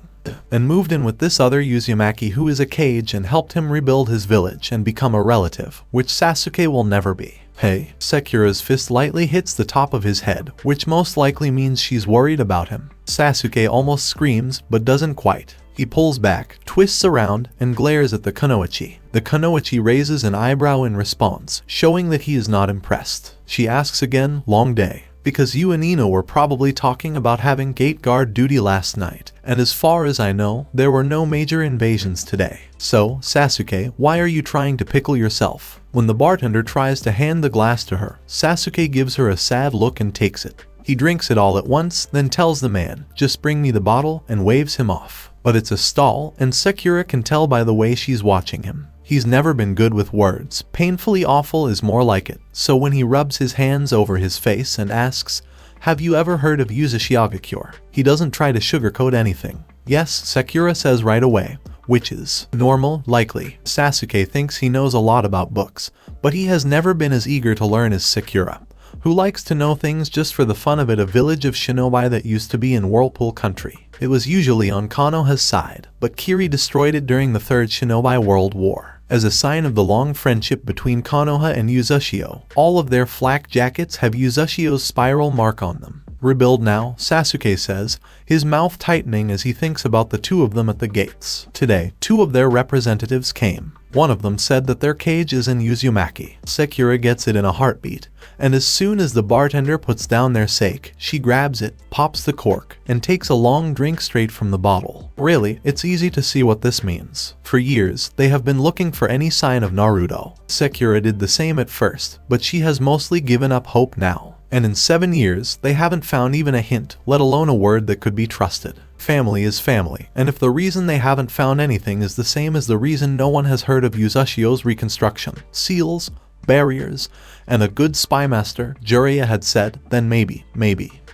and moved in with this other Uzumaki who is a cage and helped him rebuild his village and become a relative, which Sasuke will never be? Hey, Sekira's fist lightly hits the top of his head, which most likely means she's worried about him. Sasuke almost screams, but doesn't quite. He pulls back, twists around, and glares at the Kunoichi. The Kunoichi raises an eyebrow in response, showing that he is not impressed. She asks again, "Long day?" Because you and Ino were probably talking about having gate guard duty last night, and as far as I know, there were no major invasions today. So, Sasuke, why are you trying to pickle yourself? When the bartender tries to hand the glass to her, Sasuke gives her a sad look and takes it. He drinks it all at once, then tells the man, "Just bring me the bottle," and waves him off. But it's a stall, and Sekira can tell by the way she's watching him. He's never been good with words. Painfully awful is more like it. So when he rubs his hands over his face and asks, "Have you ever heard of Uzushiagakure?" he doesn't try to sugarcoat anything. Yes, Sekira says right away, which is normal, likely. Sasuke thinks he knows a lot about books, but he has never been as eager to learn as Sekira, who likes to know things just for the fun of it. A village of shinobi that used to be in Whirlpool Country. It was usually on Konoha's side, but Kiri destroyed it during the Third Shinobi World War. As a sign of the long friendship between Konoha and Uzushio, all of their flak jackets have Uzushio's spiral mark on them. "Rebuild now," Sasuke says, his mouth tightening as he thinks about the two of them at the gates. Today, two of their representatives came. One of them said that their cage is in Uzumaki. Sekira gets it in a heartbeat, and as soon as the bartender puts down their sake, she grabs it, pops the cork, and takes a long drink straight from the bottle. Really, it's easy to see what this means. For years, they have been looking for any sign of Naruto. Sekira did the same at first, but she has mostly given up hope now. And in 7 years, they haven't found even a hint, let alone a word that could be trusted. Family is family, and if the reason they haven't found anything is the same as the reason no one has heard of Yuzashio's reconstruction, seals, barriers, and a good spy master, Jiraiya had said, then maybe,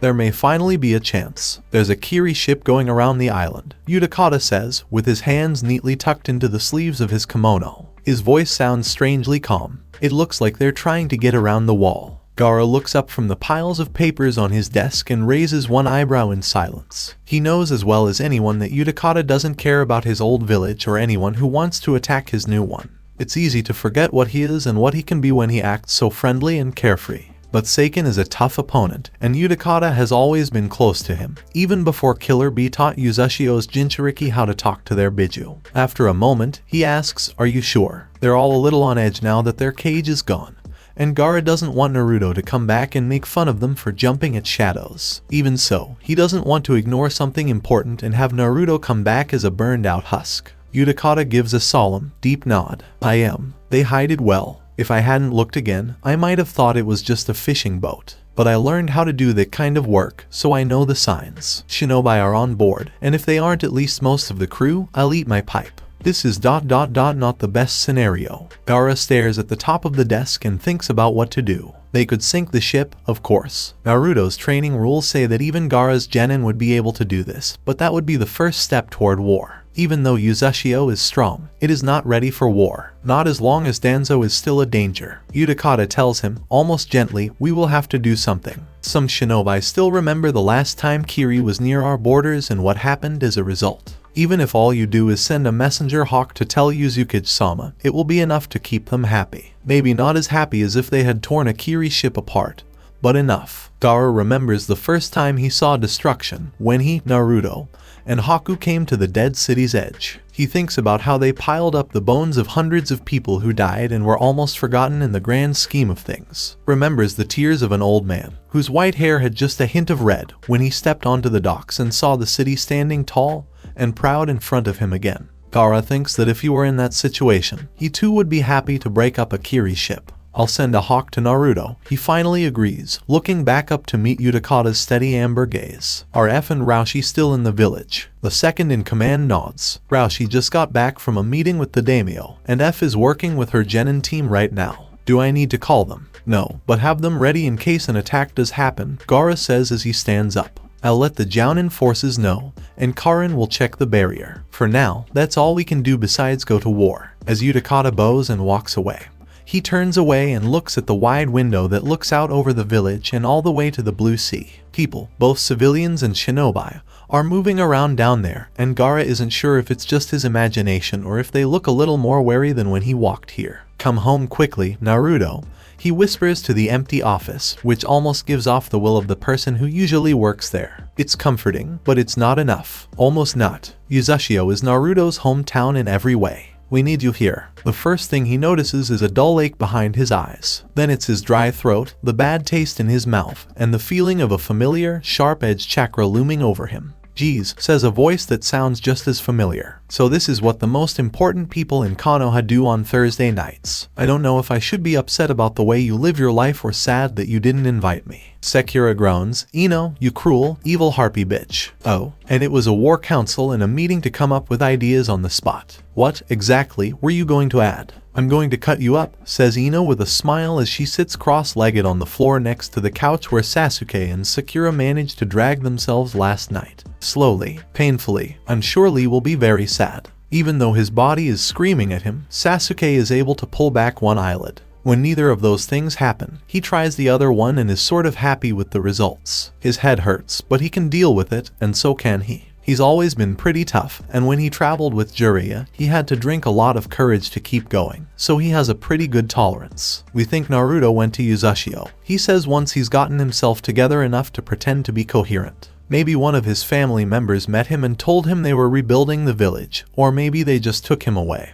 there may finally be a chance. There's a Kiri ship going around the island, Utakata says, with his hands neatly tucked into the sleeves of his kimono. His voice sounds strangely calm. It looks like they're trying to get around the wall. Gaara looks up from the piles of papers on his desk and raises one eyebrow in silence. He knows as well as anyone that Utakata doesn't care about his old village or anyone who wants to attack his new one. It's easy to forget what he is and what he can be when he acts so friendly and carefree. But Seiken is a tough opponent, and Utakata has always been close to him, even before Killer Bee taught Yuzashio's Jinchuriki how to talk to their Biju. After a moment, he asks, "Are you sure?" They're all a little on edge now that their cage is gone, and Gaara doesn't want Naruto to come back and make fun of them for jumping at shadows. Even so, he doesn't want to ignore something important and have Naruto come back as a burned-out husk. Utakata gives a solemn, deep nod. "I am. They hide it well. If I hadn't looked again, I might have thought it was just a fishing boat. But I learned how to do that kind of work, so I know the signs. Shinobi are on board, and if they aren't at least most of the crew, I'll eat my pipe. This is not the best scenario." Gaara stares at the top of the desk and thinks about what to do. They could sink the ship, of course. Naruto's training rules say that even Gaara's genin would be able to do this, but that would be the first step toward war. Even though Yuzashio is strong, it is not ready for war. Not as long as Danzo is still a danger. Utakata tells him, almost gently, "We will have to do something." Some shinobi still remember the last time Kiri was near our borders and what happened as a result. Even if all you do is send a messenger hawk to tell Yuzukage-sama, it will be enough to keep them happy. Maybe not as happy as if they had torn a Kiri ship apart, but enough. Gaara remembers the first time he saw destruction, when he, Naruto, and Haku came to the dead city's edge. He thinks about how they piled up the bones of hundreds of people who died and were almost forgotten in the grand scheme of things. Remembers the tears of an old man, whose white hair had just a hint of red, when he stepped onto the docks and saw the city standing tall and proud in front of him again. Gaara thinks that if he were in that situation, he too would be happy to break up a Kiri ship. "I'll send a hawk to Naruto," he finally agrees, looking back up to meet Utakata's steady amber gaze. "Are F and Raushi still in the village?" The second in command nods. Raushi just got back from a meeting with the daimyo, and F is working with her genin team right now. "Do I need to call them?" "No, but have them ready in case an attack does happen," Gaara says as he stands up. "I'll let the Jounin forces know, and Karin will check the barrier. For now, that's all we can do besides go to war." As Utakata bows and walks away, he turns away and looks at the wide window that looks out over the village and all the way to the blue sea. People, both civilians and shinobi, are moving around down there, and Gaara isn't sure if it's just his imagination or if they look a little more wary than when he walked here. "Come home quickly, Naruto," he whispers to the empty office, which almost gives off the will of the person who usually works there. It's comforting, but it's not enough. Almost not. Yuzashio is Naruto's hometown in every way. "We need you here." The first thing he notices is a dull ache behind his eyes. Then it's his dry throat, the bad taste in his mouth, and the feeling of a familiar, sharp-edged chakra looming over him. "Geez," says a voice that sounds just as familiar. "So this is what the most important people in Konoha do on Thursday nights. I don't know if I should be upset about the way you live your life or sad that you didn't invite me." Sekira groans, "Ino, you cruel, evil harpy bitch." "Oh, and it was a war council and a meeting to come up with ideas on the spot. What, exactly, were you going to add?" "I'm going to cut you up," says Ino with a smile as she sits cross-legged on the floor next to the couch where Sasuke and Sakura managed to drag themselves last night. Slowly, painfully, "I'm sure Lee will be very sad." Even though his body is screaming at him, Sasuke is able to pull back one eyelid. When neither of those things happen, he tries the other one and is sort of happy with the results. His head hurts, but he can deal with it, and so can he. He's always been pretty tough, and when he traveled with Jiraiya, he had to drink a lot of courage to keep going, so he has a pretty good tolerance. We think Naruto went to Yuzashio. He says once he's gotten himself together enough to pretend to be coherent. Maybe one of his family members met him and told him they were rebuilding the village, or maybe they just took him away.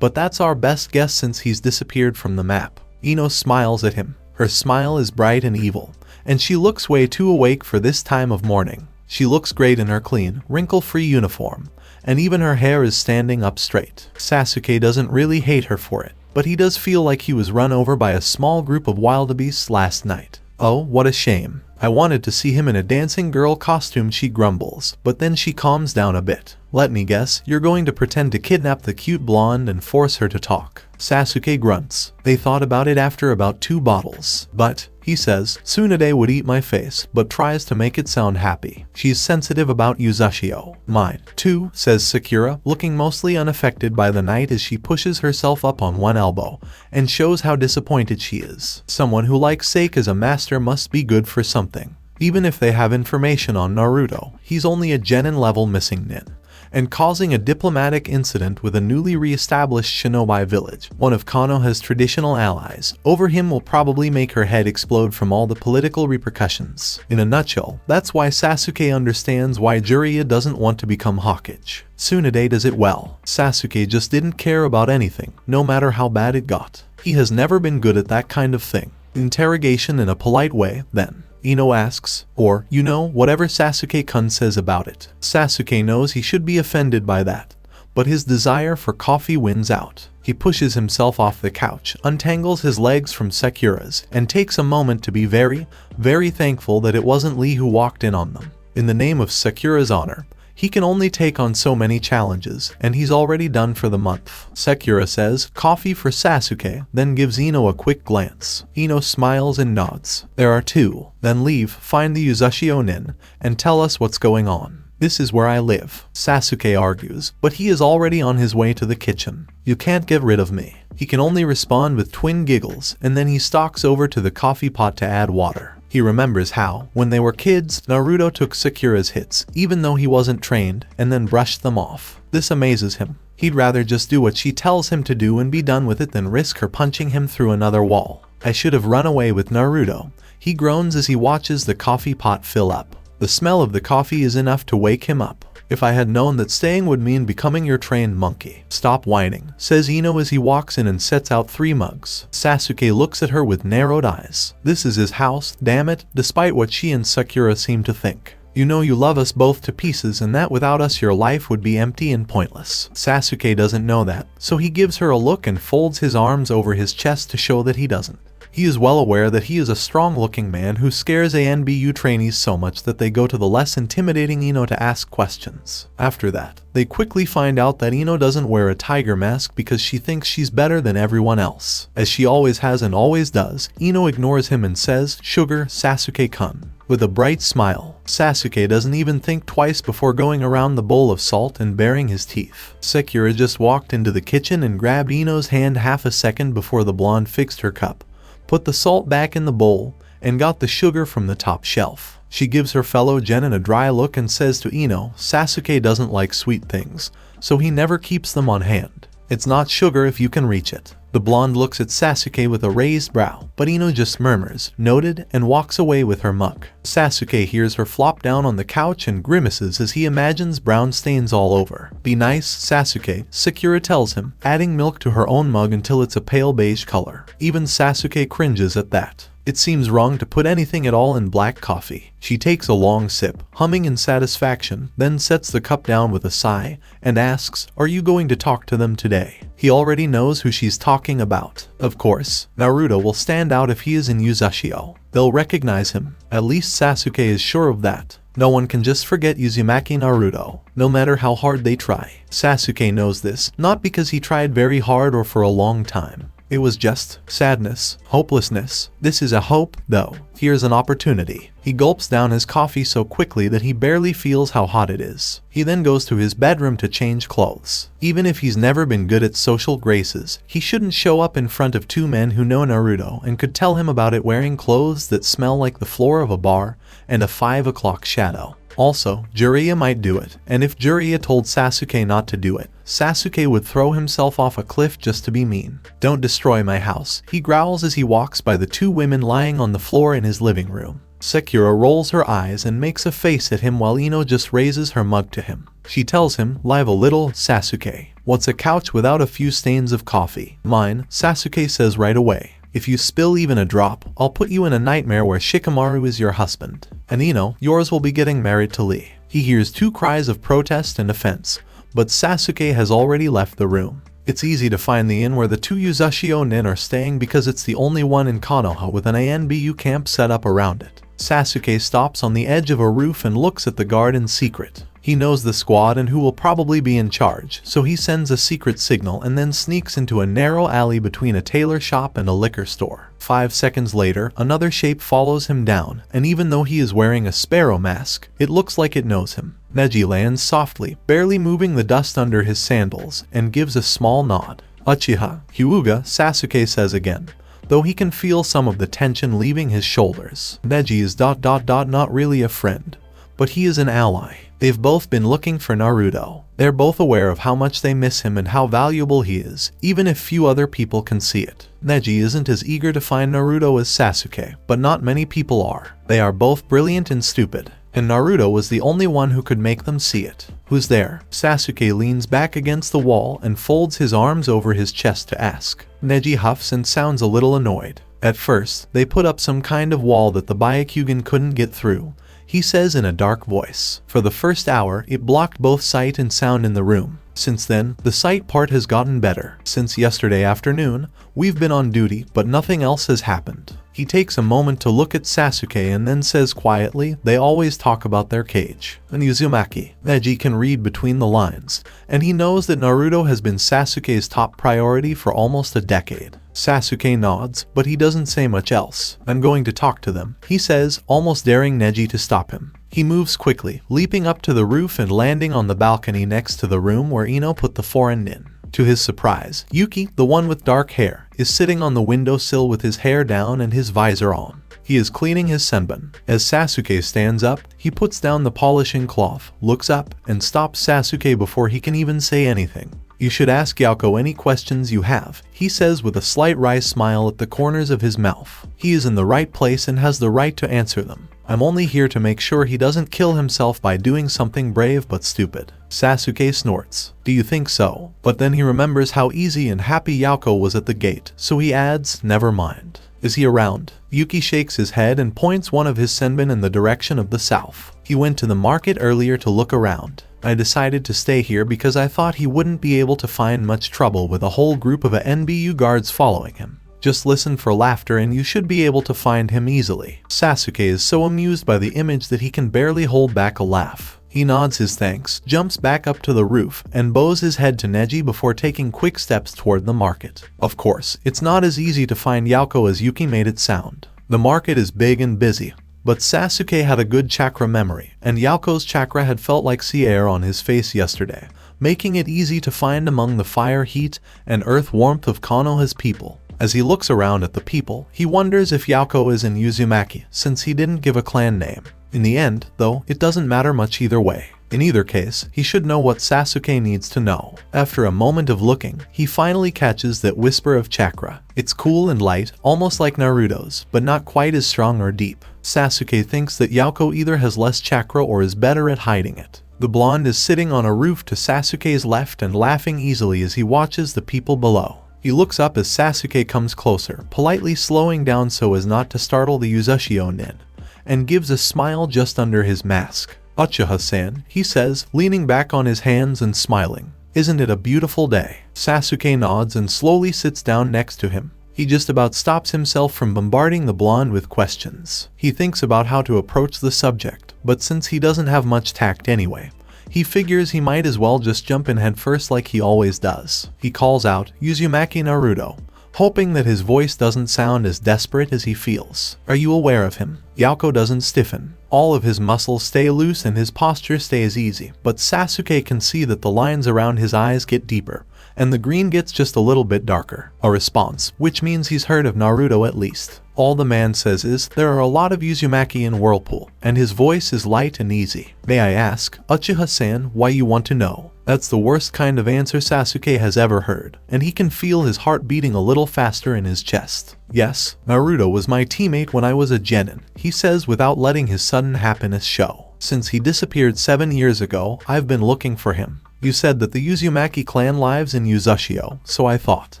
But that's our best guess since he's disappeared from the map. Ino smiles at him. Her smile is bright and evil, and she looks way too awake for this time of morning. She looks great in her clean, wrinkle-free uniform, and even her hair is standing up straight. Sasuke doesn't really hate her for it, but he does feel like he was run over by a small group of wildebeests last night. Oh, what a shame. I wanted to see him in a dancing girl costume, she grumbles, but then she calms down a bit. Let me guess, you're going to pretend to kidnap the cute blonde and force her to talk. Sasuke grunts. They thought about it after about 2 bottles. But, he says, Tsunade would eat my face, but tries to make it sound happy. She's sensitive about Yuzashio. Mine, too, says Sakura, looking mostly unaffected by the night as she pushes herself up on one elbow, and shows how disappointed she is. Someone who likes Sake as a master must be good for something. Even if they have information on Naruto, he's only a genin level missing nin, and causing a diplomatic incident with a newly re-established shinobi village, one of Konoha's traditional allies. Over him will probably make her head explode from all the political repercussions. In a nutshell, that's why Sasuke understands why Jiraiya doesn't want to become Hokage. Tsunade does it well. Sasuke just didn't care about anything, no matter how bad it got. He has never been good at that kind of thing. Interrogation in a polite way, then. Ino asks, or, whatever Sasuke-kun says about it. Sasuke knows he should be offended by that, but his desire for coffee wins out. He pushes himself off the couch, untangles his legs from Sakura's, and takes a moment to be very, very thankful that it wasn't Lee who walked in on them. In the name of Sakura's honor, he can only take on so many challenges, and he's already done for the month. Sakura says, coffee for Sasuke, then gives Ino a quick glance. Ino smiles and nods. There are 2. Then leave, find the Yuzashio nin, and tell us what's going on. This is where I live, Sasuke argues, but he is already on his way to the kitchen. You can't get rid of me. He can only respond with twin giggles, and then he stalks over to the coffee pot to add water. He remembers how, when they were kids, Naruto took Sakura's hits, even though he wasn't trained, and then brushed them off. This amazes him. He'd rather just do what she tells him to do and be done with it than risk her punching him through another wall. I should have run away with Naruto. He groans as he watches the coffee pot fill up. The smell of the coffee is enough to wake him up. If I had known that staying would mean becoming your trained monkey. Stop whining, says Ino as he walks in and sets out 3 mugs. Sasuke looks at her with narrowed eyes. This is his house, damn it, despite what she and Sakura seem to think. You know you love us both to pieces and that without us your life would be empty and pointless. Sasuke doesn't know that, so he gives her a look and folds his arms over his chest to show that he doesn't. He is well aware that he is a strong-looking man who scares ANBU trainees so much that they go to the less intimidating Ino to ask questions. After that, they quickly find out that Ino doesn't wear a tiger mask because she thinks she's better than everyone else. As she always has and always does, Ino ignores him and says, "Sugar, Sasuke-kun." With a bright smile, Sasuke doesn't even think twice before going around the bowl of salt and baring his teeth. Sakura just walked into the kitchen and grabbed Ino's hand half a second before the blonde fixed her cup, put the salt back in the bowl, and got the sugar from the top shelf. She gives her fellow genin a dry look and says to Ino, Sasuke doesn't like sweet things, so he never keeps them on hand. It's not sugar if you can reach it. The blonde looks at Sasuke with a raised brow, but Ino just murmurs, noted, and walks away with her mug. Sasuke hears her flop down on the couch and grimaces as he imagines brown stains all over. Be nice, Sasuke, Sakura tells him, adding milk to her own mug until it's a pale beige color. Even Sasuke cringes at that. It seems wrong to put anything at all in black coffee. She takes a long sip, humming in satisfaction, then sets the cup down with a sigh, and asks, "Are you going to talk to them today?" He already knows who she's talking about. Of course, Naruto will stand out if he is in Yuzashio. They'll recognize him. At least Sasuke is sure of that. No one can just forget Uzumaki Naruto, no matter how hard they try. Sasuke knows this, not because he tried very hard or for a long time. It was just sadness, hopelessness. This is a hope, though. Here's an opportunity. He gulps down his coffee so quickly that he barely feels how hot it is. He then goes to his bedroom to change clothes. Even if he's never been good at social graces, he shouldn't show up in front of 2 men who know Naruto and could tell him about it wearing clothes that smell like the floor of a bar and a 5 o'clock shadow. Also, Jiraiya might do it, and if Jiraiya told Sasuke not to do it, Sasuke would throw himself off a cliff just to be mean. "Don't destroy my house," he growls as he walks by the 2 women lying on the floor in his living room. Sakura rolls her eyes and makes a face at him while Ino just raises her mug to him. She tells him, "Live a little, Sasuke. What's a couch without a few stains of coffee?" "Mine," Sasuke says right away. "If you spill even a drop, I'll put you in a nightmare where Shikamaru is your husband. And Ino, yours will be getting married to Lee." He hears 2 cries of protest and offense, but Sasuke has already left the room. It's easy to find the inn where the 2 Yuzashio nin are staying because it's the only one in Konoha with an ANBU camp set up around it. Sasuke stops on the edge of a roof and looks at the guard in secret. He knows the squad and who will probably be in charge, so he sends a secret signal and then sneaks into a narrow alley between a tailor shop and a liquor store. 5 seconds later, another shape follows him down, and even though he is wearing a sparrow mask, it looks like it knows him. Neji lands softly, barely moving the dust under his sandals, and gives a small nod. Uchiha, Hyuga, Sasuke says again, though he can feel some of the tension leaving his shoulders. Neji is not really a friend, but he is an ally. They've both been looking for Naruto. They're both aware of how much they miss him and how valuable he is, even if few other people can see it. Neji isn't as eager to find Naruto as Sasuke, but not many people are. They are both brilliant and stupid, and Naruto was the only one who could make them see it. Who's there? Sasuke leans back against the wall and folds his arms over his chest to ask. Neji huffs and sounds a little annoyed. At first, they put up some kind of wall that the Byakugan couldn't get through, he says in a dark voice. For the first hour, it blocked both sight and sound in the room. Since then, the sight part has gotten better. Since yesterday afternoon, we've been on duty, but nothing else has happened. He takes a moment to look at Sasuke and then says quietly, they always talk about their cage. And Uzumaki. Neji can read between the lines, and he knows that Naruto has been Sasuke's top priority for almost a decade. Sasuke nods, but he doesn't say much else. I'm going to talk to them, he says, almost daring Neji to stop him. He moves quickly, leaping up to the roof and landing on the balcony next to the room where Ino put the forend in. To his surprise, Yuki, the one with dark hair, is sitting on the windowsill with his hair down and his visor on. He is cleaning his senbon. As Sasuke stands up, he puts down the polishing cloth, looks up, and stops Sasuke before he can even say anything. You should ask Yauko any questions you have, he says with a slight wry smile at the corners of his mouth. He is in the right place and has the right to answer them. I'm only here to make sure he doesn't kill himself by doing something brave but stupid. Sasuke snorts. Do you think so? But then he remembers how easy and happy Yauko was at the gate, so he adds, never mind. Is he around? Yuki shakes his head and points one of his senbon in the direction of the south. He went to the market earlier to look around. I decided to stay here because I thought he wouldn't be able to find much trouble with a whole group of NBU guards following him. Just listen for laughter and you should be able to find him easily. Sasuke is so amused by the image that he can barely hold back a laugh. He nods his thanks, jumps back up to the roof, and bows his head to Neji before taking quick steps toward the market. Of course, it's not as easy to find Yauko as Yuki made it sound. The market is big and busy, but Sasuke had a good chakra memory, and Yauko's chakra had felt like sea air on his face yesterday, making it easy to find among the fire heat and earth warmth of Konoha's people. As he looks around at the people, he wonders if Yauko is in Uzumaki, since he didn't give a clan name. In the end, though, it doesn't matter much either way. In either case, he should know what Sasuke needs to know. After a moment of looking, he finally catches that whisper of chakra. It's cool and light, almost like Naruto's, but not quite as strong or deep. Sasuke thinks that Yauko either has less chakra or is better at hiding it. The blonde is sitting on a roof to Sasuke's left and laughing easily as he watches the people below. He looks up as Sasuke comes closer, politely slowing down so as not to startle the Uzushio nin, and gives a smile just under his mask. Uchiha-san, he says, leaning back on his hands and smiling. Isn't it a beautiful day? Sasuke nods and slowly sits down next to him. He just about stops himself from bombarding the blonde with questions. He thinks about how to approach the subject, but since he doesn't have much tact anyway, he figures he might as well just jump in headfirst like he always does. He calls out, Uzumaki Naruto, hoping that his voice doesn't sound as desperate as he feels. Are you aware of him? Yauko doesn't stiffen. All of his muscles stay loose and his posture stays easy, but Sasuke can see that the lines around his eyes get deeper, and the green gets just a little bit darker. A response, which means he's heard of Naruto at least. All the man says is, there are a lot of Uzumaki in Whirlpool, and his voice is light and easy. May I ask, Uchiha-san, why you want to know? That's the worst kind of answer Sasuke has ever heard, and he can feel his heart beating a little faster in his chest. Yes, Naruto was my teammate when I was a genin, he says without letting his sudden happiness show. Since he disappeared 7 years ago, I've been looking for him. You said that the Uzumaki clan lives in Uzushio, so I thought.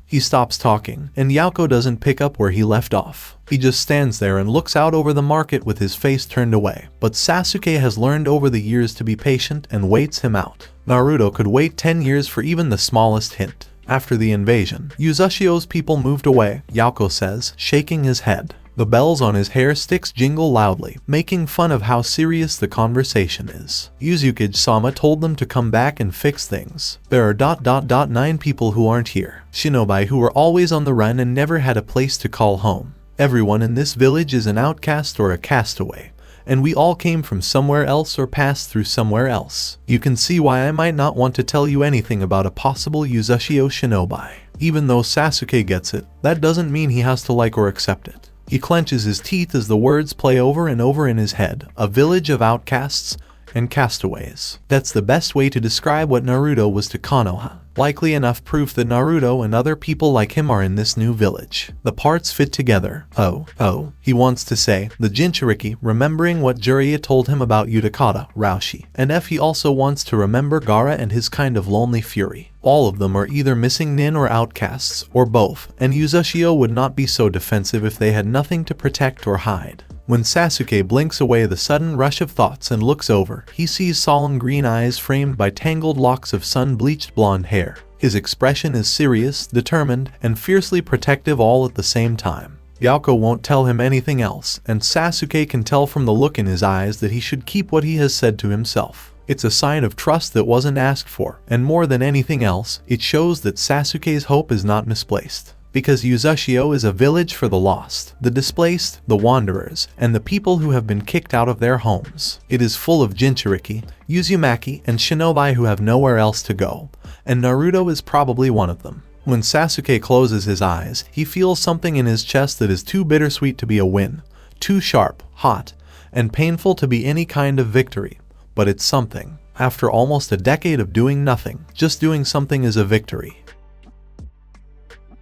He stops talking, and Yauko doesn't pick up where he left off. He just stands there and looks out over the market with his face turned away. But Sasuke has learned over the years to be patient and waits him out. Naruto could wait 10 years for even the smallest hint. After the invasion, Uzushio's people moved away, Yauko says, shaking his head. The bells on his hair sticks jingle loudly, making fun of how serious the conversation is. Yuzukage-sama told them to come back and fix things. There are 9 people who aren't here. Shinobi who were always on the run and never had a place to call home. Everyone in this village is an outcast or a castaway, and we all came from somewhere else or passed through somewhere else. You can see why I might not want to tell you anything about a possible Yuzashio shinobi. Even though Sasuke gets it, that doesn't mean he has to like or accept it. He clenches his teeth as the words play over and over in his head. A village of outcasts and castaways. That's the best way to describe what Naruto was to Konoha. Likely enough proof that Naruto and other people like him are in this new village. The parts fit together. Oh, he wants to say, the Jinchuriki, remembering what Jiraiya told him about Utakata, Raushi. And he also wants to remember Gaara and his kind of lonely fury. All of them are either missing nin or outcasts, or both, and Yuzashio would not be so defensive if they had nothing to protect or hide. When Sasuke blinks away the sudden rush of thoughts and looks over, he sees solemn green eyes framed by tangled locks of sun-bleached blonde hair. His expression is serious, determined, and fiercely protective all at the same time. Yauko won't tell him anything else, and Sasuke can tell from the look in his eyes that he should keep what he has said to himself. It's a sign of trust that wasn't asked for, and more than anything else, it shows that Sasuke's hope is not misplaced. Because Yuzashio is a village for the lost, the displaced, the wanderers, and the people who have been kicked out of their homes. It is full of Jinchuriki, Uzumaki, and shinobi who have nowhere else to go, and Naruto is probably one of them. When Sasuke closes his eyes, he feels something in his chest that is too bittersweet to be a win, too sharp, hot, and painful to be any kind of victory. But it's something. After almost a decade of doing nothing, just doing something is a victory.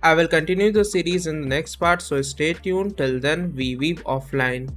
I will continue the series in the next part, so stay tuned. Till then, we weeb offline.